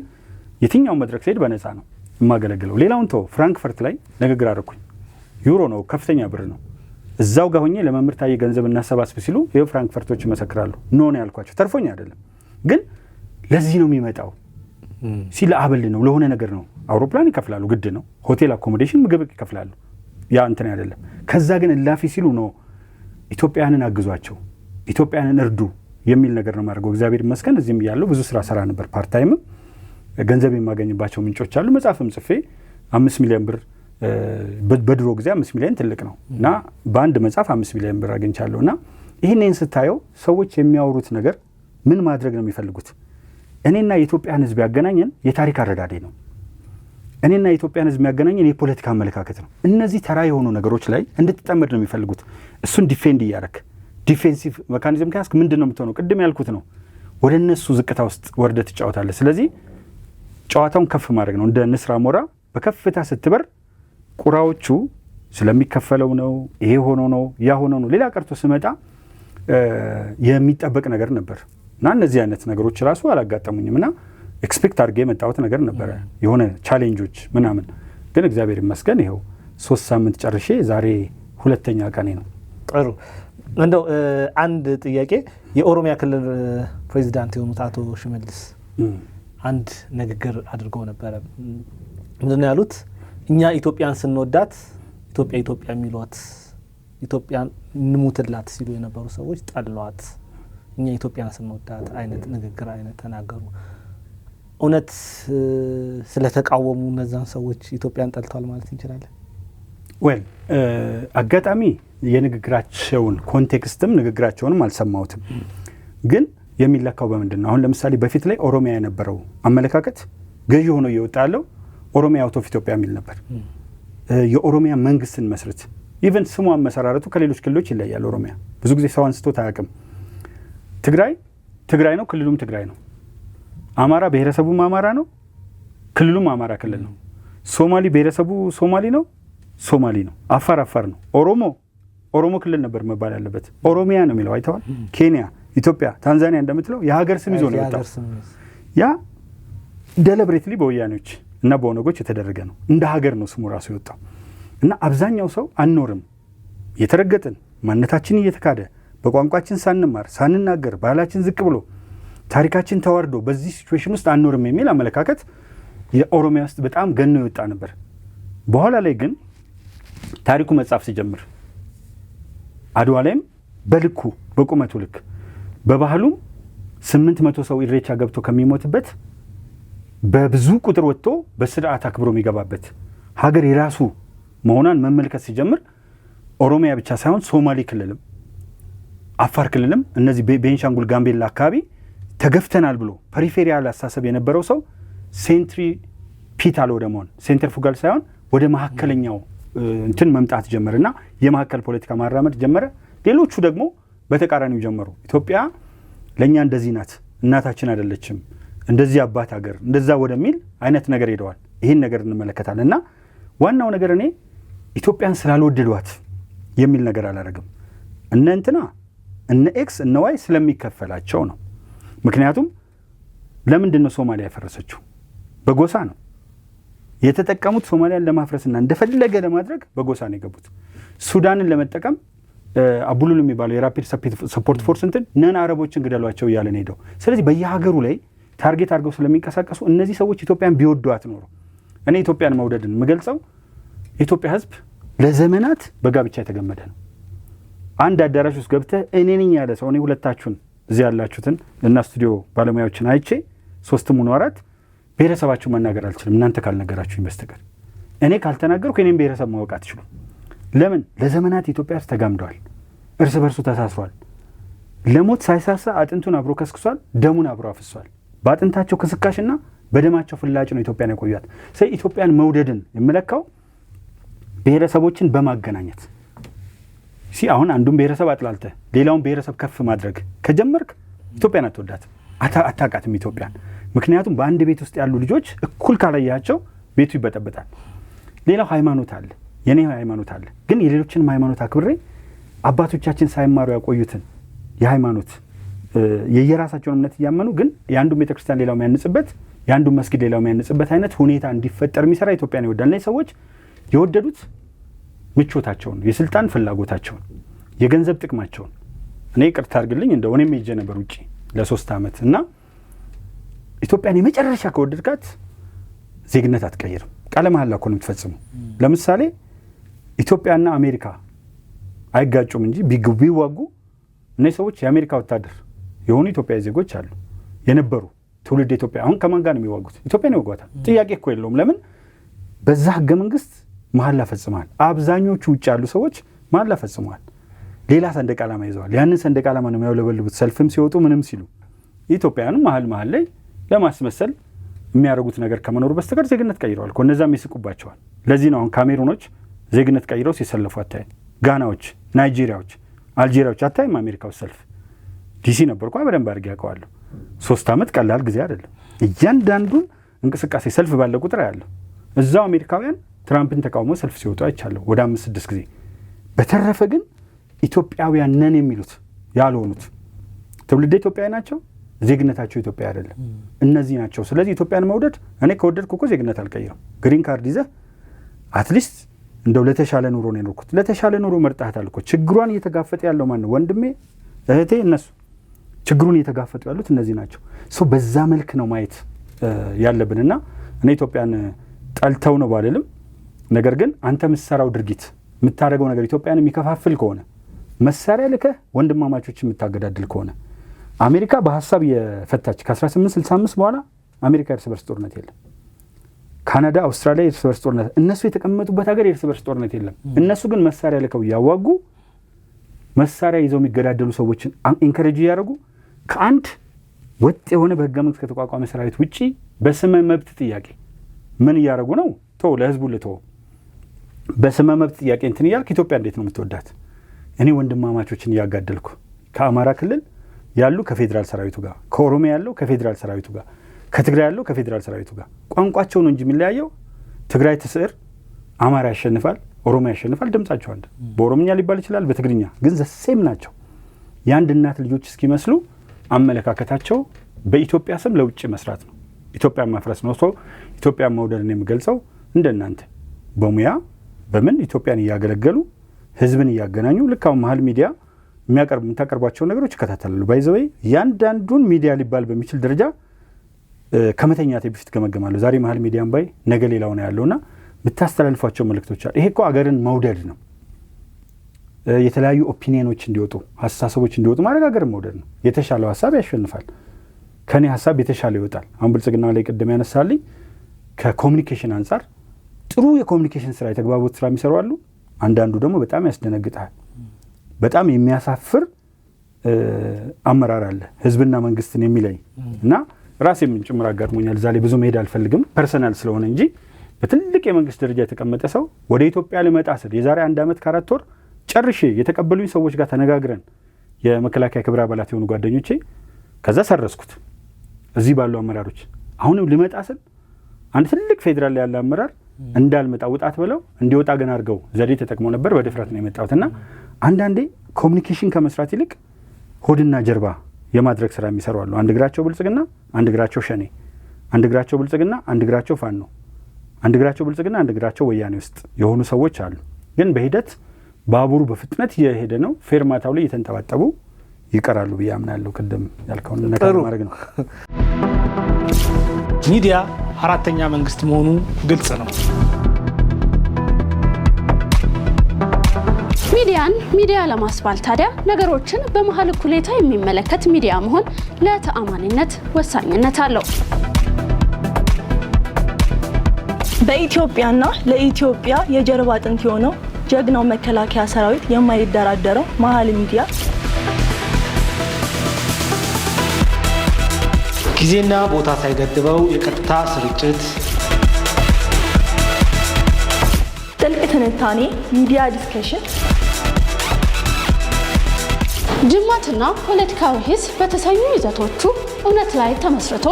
የትኛውን መድረክ ስሄድ በነፃ ነው የማገለግለው። ሌላውን ተው ፍራንክፈርት ላይ ንግግር አድርኩኝ። ዩሮ ነው፣ ከፍተኛ ብር ነው። እዛው ጋር ሆኜ ለመምህር ታዬ ገንዘብ እናሰባስብ ሲሉ ይኸው ፍራንክፈርቶች ይመሰክራሉ። ኖ ነው ያልኳቸው። ተርፎኝ አይደለም ግን ለዚህ ነው የሚመጣው ሲል አበል ነው ለሆነ ነገር ነው። አውሮፕላን ይከፍላሉ፣ ግድ ነው። ሆቴል አኮሞዴሽን፣ ምግብ ይከፍላሉ። ያ እንትን አይደለም። ከዛ ግን እላፊ ሲሉ ነው ኢትዮጵያንን አግዟቸው፣ ኢትዮጵያንን እርዱ የሚል ነገር ነው ማድረገው። እግዚአብሔር ይመስገን እዚህም ያለው ብዙ ስራ ሰራ ነበር። ፓርታይምም ገንዘብ የማገኝባቸው ምንጮች አሉ። መጽሐፍም ጽፌ 5 ሚሊዮን ብር በድሮ ጊዜ 5 ሚሊዮን ትልቅ ነው እና በአንድ መጽሐፍ 5 ሚሊዮን ብር አግኝቻለሁ። እና ይህንን ስታየው ሰዎች የሚያወሩት ነገር ምን ማድረግ ነው የሚፈልጉት? እኔና የኢትዮጵያን ሕዝብ ያገናኘን የታሪክ አረዳዴ ነው። እኔና የኢትዮጵያን ሕዝብ ያገናኘን የፖለቲካ አመለካከት ነው። እነዚህ ተራ የሆኑ ነገሮች ላይ እንድትጠመድ ነው የሚፈልጉት። እሱን ዲፌንድ እያረክ ዲፌንሲቭ ሜካኒዝም ከያዝክ ምንድን ነው የምትሆነው? ቅድም ያልኩት ነው። ወደ እነሱ ዝቅታ ውስጥ ወርደ ትጫወታለህ። ስለዚህ ጨዋታውን ከፍ ማድረግ ነው። እንደ ንስር አሞራ በከፍታ ስትበር ቁራዎቹ ስለሚከፈለው ነው፣ ይሄ ሆኖ ነው፣ ያ ሆኖ ነው። ሌላ ቀርቶ ስመጣ የሚጠበቅ ነገር ነበር እና እነዚህ አይነት ነገሮች ራሱ አላጋጠሙኝም እና ኤክስፔክት አድርጌ የመጣሁት ነገር ነበረ፣ የሆነ ቻሌንጆች ምናምን። ግን እግዚአብሔር ይመስገን ይኸው 3 ሳምንት ጨርሼ ዛሬ 2ኛ ቀኔ ነው። ጥሩ። እንደው አንድ ጥያቄ፣ የኦሮሚያ ክልል ፕሬዚዳንት የሆኑት አቶ ሽመልስ አንድ ንግግር አድርገው ነበረ። ምንድን ነው ያሉት? እኛ ኢትዮጵያን ስንወዳት ኢትዮጵያ የሚሏት ኢትዮጵያን እንሙትላት ሲሉ የነበሩ ሰዎች ጠሏት፣ እኛ ኢትዮጵያን ስንወዳት አይነት ንግግር አይነት ተናገሩ። እውነት ስለተቃወሙ እነዛን ሰዎች ኢትዮጵያን ጠልቷል ማለት እንችላለን? ወል አጋጣሚ የንግግራቸውን ኮንቴክስትም ንግግራቸውንም አልሰማሁትም። ግን የሚለካው በምንድን ነው? አሁን ለምሳሌ በፊት ላይ ኦሮሚያ የነበረው አመለካከት ገዢ ሆኖ እየወጣ ያለው ኦሮሚያ አውት ኦፍ ኢትዮጵያ የሚል ነበር። የኦሮሚያ መንግስትን መስርት ኢቨን ስሙ አመሰራረቱ ከሌሎች ክልሎች ይለያል። ኦሮሚያ ብዙ ጊዜ ሰው አንስቶት አያውቅም። ትግራይ ነው፣ ክልሉም ትግራይ ነው። አማራ ብሔረሰቡም አማራ ነው፣ ክልሉም አማራ ክልል ነው። ሶማሊ ብሔረሰቡ ሶማሊ ነው፣ ሶማሊ ነው። አፋር ነው። ኦሮሞ ክልል ነበር መባል ያለበት። ኦሮሚያ ነው የሚለው አይተዋል። ኬንያ፣ ኢትዮጵያ፣ ታንዛኒያ እንደምትለው የሀገር ስም ይዞ ነው የወጣው። ያ ደለብሬትሊ በወያኔዎች እና በኦነጎች የተደረገ ነው። እንደ ሀገር ነው ስሙ ራሱ የወጣው እና አብዛኛው ሰው አንኖርም፣ እየተረገጥን ማንነታችን እየተካደ በቋንቋችን ሳንማር ሳንናገር ባህላችን ዝቅ ብሎ ታሪካችን ተዋርዶ በዚህ ሲቹዌሽን ውስጥ አንኖርም የሚል አመለካከት የኦሮሚያ ውስጥ በጣም ገኖ የወጣ ነበር። በኋላ ላይ ግን ታሪኩ መጻፍ ሲጀምር አድዋ ላይም በልኩ በቁመቱ ልክ በባህሉም 800 ሰው ኢሬቻ ገብቶ ከሚሞትበት በብዙ ቁጥር ወጥቶ በስርዓት አክብሮ የሚገባበት ሀገር የራሱ መሆኗን መመልከት ሲጀምር ኦሮሚያ ብቻ ሳይሆን ሶማሌ ክልልም አፋር ክልልም እነዚህ ቤንሻንጉል ጋምቤላ አካባቢ ተገፍተናል ብሎ ፐሪፌሪያል አስተሳሰብ የነበረው ሰው ሴንትሪ ፒታል ወደ መሆን ሴንተር ፉጋል ሳይሆን ወደ መካከለኛው እንትን መምጣት ጀመረና የመካከል ፖለቲካ ማራመድ ጀመረ። ሌሎቹ ደግሞ በተቃራኒው ጀመሩ። ኢትዮጵያ ለኛ እንደዚህ ናት፣ እናታችን አይደለችም፣ እንደዚህ አባት ሀገር እንደዛ ወደሚል አይነት ነገር ሄደዋል። ይሄን ነገር እንመለከታለን እና ዋናው ነገር እኔ ኢትዮጵያን ስላልወደዷት የሚል ነገር አላረግም። እነ ኤክስ እነ ዋይ ስለሚከፈላቸው ነው። ምክንያቱም ለምንድን ነው ሶማሊያ ያፈረሰችው? በጎሳ ነው የተጠቀሙት። ሶማሊያን ለማፍረስና እንደፈለገ ለማድረግ በጎሳ ነው የገቡት። ሱዳንን ለመጠቀም አቡሉል የሚባለው የራፒድ ሰፖርት ፎርስ ነን አረቦችን ግደሏቸው እያለ ነው ሄደው። ስለዚህ በየሀገሩ ላይ ታርጌት አድርገው ስለሚንቀሳቀሱ እነዚህ ሰዎች ኢትዮጵያን ቢወዷት ኖሮ እኔ ኢትዮጵያን መውደድን የምገልጸው የኢትዮጵያ ሕዝብ ለዘመናት በጋብቻ የተገመደ ነው። አንድ አዳራሽ ውስጥ ገብተህ እኔ ነኝ ያለ ሰው እኔ ሁለታችሁን እዚህ ያላችሁትን እና ስቱዲዮ ባለሙያዎችን አይቼ 3 ሆኖ 4 ብሔረሰባችሁ መናገር አልችልም እናንተ ካልነገራችሁኝ በስተቀር። እኔ ካልተናገርኩ እኔም ብሔረሰብ ማወቅ አትችሉም። ለምን? ለዘመናት ኢትዮጵያ ውስጥ ተጋምደዋል፣ እርስ በርሱ ተሳስሯል። ለሞት ሳይሳሳ አጥንቱን አብሮ ከስክሷል፣ ደሙን አብሮ አፍሷል። በአጥንታቸው ክስካሽና በደማቸው ፍላጭ ነው ኢትዮጵያን ያቆያት። ስለዚህ ኢትዮጵያን መውደድን የምለካው ብሔረሰቦችን በማገናኘት አሁን አንዱን ብሔረሰብ አጥላልተ ሌላውን ብሔረሰብ ከፍ ማድረግ ከጀመርክ ኢትዮጵያን አትወዳትም፣ አታውቃትም ኢትዮጵያን። ምክንያቱም በአንድ ቤት ውስጥ ያሉ ልጆች እኩል ካላያቸው ቤቱ ይበጠበጣል። ሌላው ሃይማኖት አለ፣ የኔ ሃይማኖት አለ። ግን የሌሎችንም ሃይማኖት አክብሬ አባቶቻችን ሳይማሩ ያቆዩትን የሃይማኖት የየራሳቸውን እምነት እያመኑ ግን የአንዱን ቤተክርስቲያን ሌላው የሚያንጽበት የአንዱን መስጊድ ሌላው የሚያንጽበት አይነት ሁኔታ እንዲፈጠር የሚሰራ ኢትዮጵያን ይወዳል። እና ሰዎች የወደዱት ምቾታቸውን፣ የስልጣን ፍላጎታቸውን፣ የገንዘብ ጥቅማቸውን። እኔ ይቅርታ አድርግልኝ እንደው እኔም ሄጄ ነበር ውጪ ለ3 ዓመት እና ኢትዮጵያን የመጨረሻ ከወደድካት ዜግነት አትቀይርም። ቃለ መሐላ እኮ ነው የምትፈጽመው። ለምሳሌ ኢትዮጵያና አሜሪካ አይጋጩም እንጂ ቢዋጉ እነዚህ ሰዎች የአሜሪካ ወታደር የሆኑ ኢትዮጵያዊ ዜጎች አሉ የነበሩ ትውልድ ኢትዮጵያ። አሁን ከማን ጋር ነው የሚዋጉት? ኢትዮጵያ ነው ይዋጓታል። ጥያቄ እኮ የለውም። ለምን? በዛ ህገ መንግስት መሐላ ፈጽመዋል። አብዛኞቹ ውጭ ያሉ ሰዎች መሐላ ፈጽመዋል። ሌላ ሰንደቅ ዓላማ ይዘዋል። ያንን ሰንደቅ ዓላማ ነው የሚያውለበልቡት ሰልፍም ሲወጡ ምንም ሲሉ። ኢትዮጵያውያንም መሀል ላይ ለማስመሰል የሚያደርጉት ነገር ከመኖሩ በስተቀር ዜግነት ቀይረዋል እኮ። እነዛም ይስቁባቸዋል። ለዚህ ነው አሁን ካሜሩኖች ዜግነት ቀይረው ሲሰለፉ አታይም። ጋናዎች፣ ናይጄሪያዎች፣ አልጄሪያዎች አታይም አሜሪካ ውስጥ ሰልፍ። ዲሲ ነበርኩ በደንብ አድርጌ ያውቀዋለሁ። 3 ዓመት ቀላል ጊዜ አይደለም። እያንዳንዱን እንቅስቃሴ ሰልፍ ባለ ቁጥር ያለው እዛው አሜሪካውያን ትራምፕን ተቃውሞ ሰልፍ ሲወጡ አይቻለሁ ወደ 5-6 ጊዜ። በተረፈ ግን ኢትዮጵያውያን ነን የሚሉት ያልሆኑት ትውልደ ኢትዮጵያዊ ናቸው፣ ዜግነታቸው ኢትዮጵያ አይደለም። እነዚህ ናቸው። ስለዚህ ኢትዮጵያን መውደድ እኔ ከወደድኩ እኮ ዜግነት አልቀይረም። ግሪን ካርድ ይዘህ አትሊስት እንደው ለተሻለ ኑሮ ነው የኖርኩት። ለተሻለ ኑሮ መርጣታል እኮ። ችግሯን እየተጋፈጠ ያለው ማን ነው? ወንድሜ፣ እህቴ፣ እነሱ ችግሩን እየተጋፈጡ ያሉት እነዚህ ናቸው። በዛ መልክ ነው ማየት ያለብንና እኔ ኢትዮጵያን ጠልተው ነው ባልልም፣ ነገር ግን አንተ የምትሰራው ድርጊት የምታደርገው ነገር ኢትዮጵያን የሚከፋፍል ከሆነ መሳሪያ ልከህ ወንድማማቾች የምታገዳድል ከሆነ አሜሪካ በሀሳብ የፈታች ከ1865 በኋላ አሜሪካ የእርስ በርስ ጦርነት የለም። ካናዳ፣ አውስትራሊያ የእርስ በርስ ጦርነት፣ እነሱ የተቀመጡበት ሀገር የእርስ በርስ ጦርነት የለም። እነሱ ግን መሳሪያ ልከው እያዋጉ መሳሪያ ይዘው የሚገዳደሉ ሰዎችን ኢንከሬጅ እያደረጉ ከአንድ ወጥ የሆነ በህገ መንግስት ከተቋቋመ ሰራዊት ውጪ በስመ መብት ጥያቄ ምን እያደረጉ ነው? ለህዝቡ ልተው። በስመ መብት ጥያቄ እንትን እያልክ ኢትዮጵያ እንዴት ነው የምትወዳት? እኔ ወንድማማቾችን እያጋደልኩ ከአማራ ክልል ያሉ ከፌዴራል ሰራዊቱ ጋር፣ ከኦሮሚያ ያለው ከፌዴራል ሰራዊቱ ጋር፣ ከትግራይ ያለው ከፌዴራል ሰራዊቱ ጋር ቋንቋቸው ነው እንጂ የሚለያየው። ትግራይ ትስዕር፣ አማራ ያሸንፋል፣ ኦሮሚያ ያሸንፋል። ድምጻቸው አንድ። በኦሮምኛ ሊባል ይችላል፣ በትግርኛ ግን ዘሴም ናቸው። የአንድ እናት ልጆች እስኪመስሉ አመለካከታቸው በኢትዮጵያ ስም ለውጭ መስራት ነው፣ ኢትዮጵያን ማፍረስ ነው። ኢትዮጵያን መውደድን የምገልጸው እንደናንተ በሙያ በምን ኢትዮጵያን እያገለገሉ ህዝብን እያገናኙ ልክ አሁን መሀል ሚዲያ የምታቀርቧቸውን ነገሮች ይከታተላሉ። ባይዘወይ ያንዳንዱን ሚዲያ ሊባል በሚችል ደረጃ ከመተኛቴ በፊት ገመገማለሁ። ዛሬ መሀል ሚዲያም ባይ ነገ ሌላው ነው ያለውና የምታስተላልፏቸው መልእክቶች አሉ። ይሄ እኮ አገርን መውደድ ነው። የተለያዩ ኦፒኒየኖች እንዲወጡ፣ አስተሳሰቦች እንዲወጡ ማድረግ አገርን መውደድ ነው። የተሻለው ሀሳብ ያሸንፋል። ከኔ ሀሳብ የተሻለ ይወጣል። አሁን ብልጽግና ላይ ቅድም ያነሳልኝ ከኮሚኒኬሽን አንጻር ጥሩ የኮሚኒኬሽን ስራ የተግባቦት ስራ የሚሰሩ አሉ። አንዳንዱ ደግሞ በጣም ያስደነግጣል። በጣም የሚያሳፍር አመራር አለ ህዝብና መንግስትን የሚለይ እና ራሴም ጭምር አጋጥሞኛል። ዛሬ ብዙ መሄድ አልፈልግም ፐርሰናል ስለሆነ እንጂ በትልቅ የመንግስት ደረጃ የተቀመጠ ሰው ወደ ኢትዮጵያ ልመጣ ስል የዛሬ 1 ዓመት ከ4 ወር ጨርሼ የተቀበሉኝ ሰዎች ጋር ተነጋግረን የመከላከያ ክብረ አባላት የሆኑ ጓደኞቼ ከዛ ሰረስኩት። እዚህ ባሉ አመራሮች አሁንም ልመጣ ስል አንድ ትልቅ ፌዴራል ላይ ያለ አመራር እንዳልመጣ ውጣት ብለው እንዲወጣ ግን አድርገው ዘዴ ተጠቅመው ነበር። በድፍረት ነው የመጣሁትና አንዳንዴ ኮሚኒኬሽን ከመስራት ይልቅ ሆድና ጀርባ የማድረግ ስራ የሚሰሩ አሉ። አንድ እግራቸው ብልጽግና፣ አንድ እግራቸው ሸኔ፣ አንድ እግራቸው ብልጽግና፣ አንድ እግራቸው ፋኖ፣ አንድ እግራቸው ብልጽግና፣ አንድ እግራቸው ወያኔ ውስጥ የሆኑ ሰዎች አሉ። ግን በሂደት ባቡሩ በፍጥነት እየሄደ ነው። ፌርማታው ላይ እየተንጠባጠቡ ይቀራሉ ብዬ አምናለሁ። ቅድም ያልከውን ነገር ማድረግ ነው። ሚዲያ አራተኛ መንግስት መሆኑ ግልጽ ነው። ሚዲያን ሚዲያ ለማስባል ታዲያ ነገሮችን በመሀል እኩሌታ የሚመለከት ሚዲያ መሆን ለተአማኒነት ወሳኝነት አለው። በኢትዮጵያና ለኢትዮጵያ የጀርባ አጥንት የሆነው ጀግናው መከላከያ ሰራዊት የማይደራደረው መሀል ሚዲያ ጊዜና ቦታ ሳይገድበው የቀጥታ ስርጭት፣ ጥልቅ ትንታኔ፣ ሚዲያ ዲስከሽን፣ ጅማትና ፖለቲካዊ ሂስ በተሰኙ ይዘቶቹ እውነት ላይ ተመስርቶ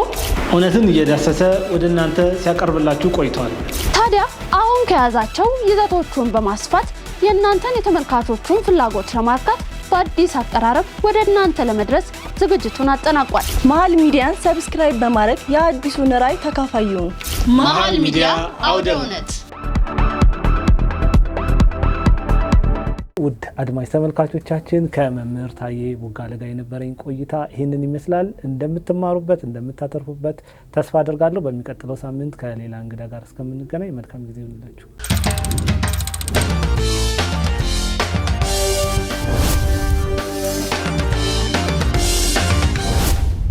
እውነትን እየዳሰሰ ወደ እናንተ ሲያቀርብላችሁ ቆይቷል። ታዲያ አሁን ከያዛቸው ይዘቶቹን በማስፋት የእናንተን የተመልካቾቹን ፍላጎት ለማርካት በአዲስ አቀራረብ ወደ እናንተ ለመድረስ ዝግጅቱን አጠናቋል። መሃል ሚዲያን ሰብስክራይብ በማድረግ የአዲሱን ራዕይ ተካፋይ ይሁኑ። መሃል ሚዲያ አውደ እውነት። ውድ አድማጭ ተመልካቾቻችን ከመምህር ታዬ ቦጋለ ጋር የነበረኝ ቆይታ ይህንን ይመስላል። እንደምትማሩበት እንደምታተርፉበት ተስፋ አደርጋለሁ። በሚቀጥለው ሳምንት ከሌላ እንግዳ ጋር እስከምንገናኝ መልካም ጊዜ ይሁንላችሁ።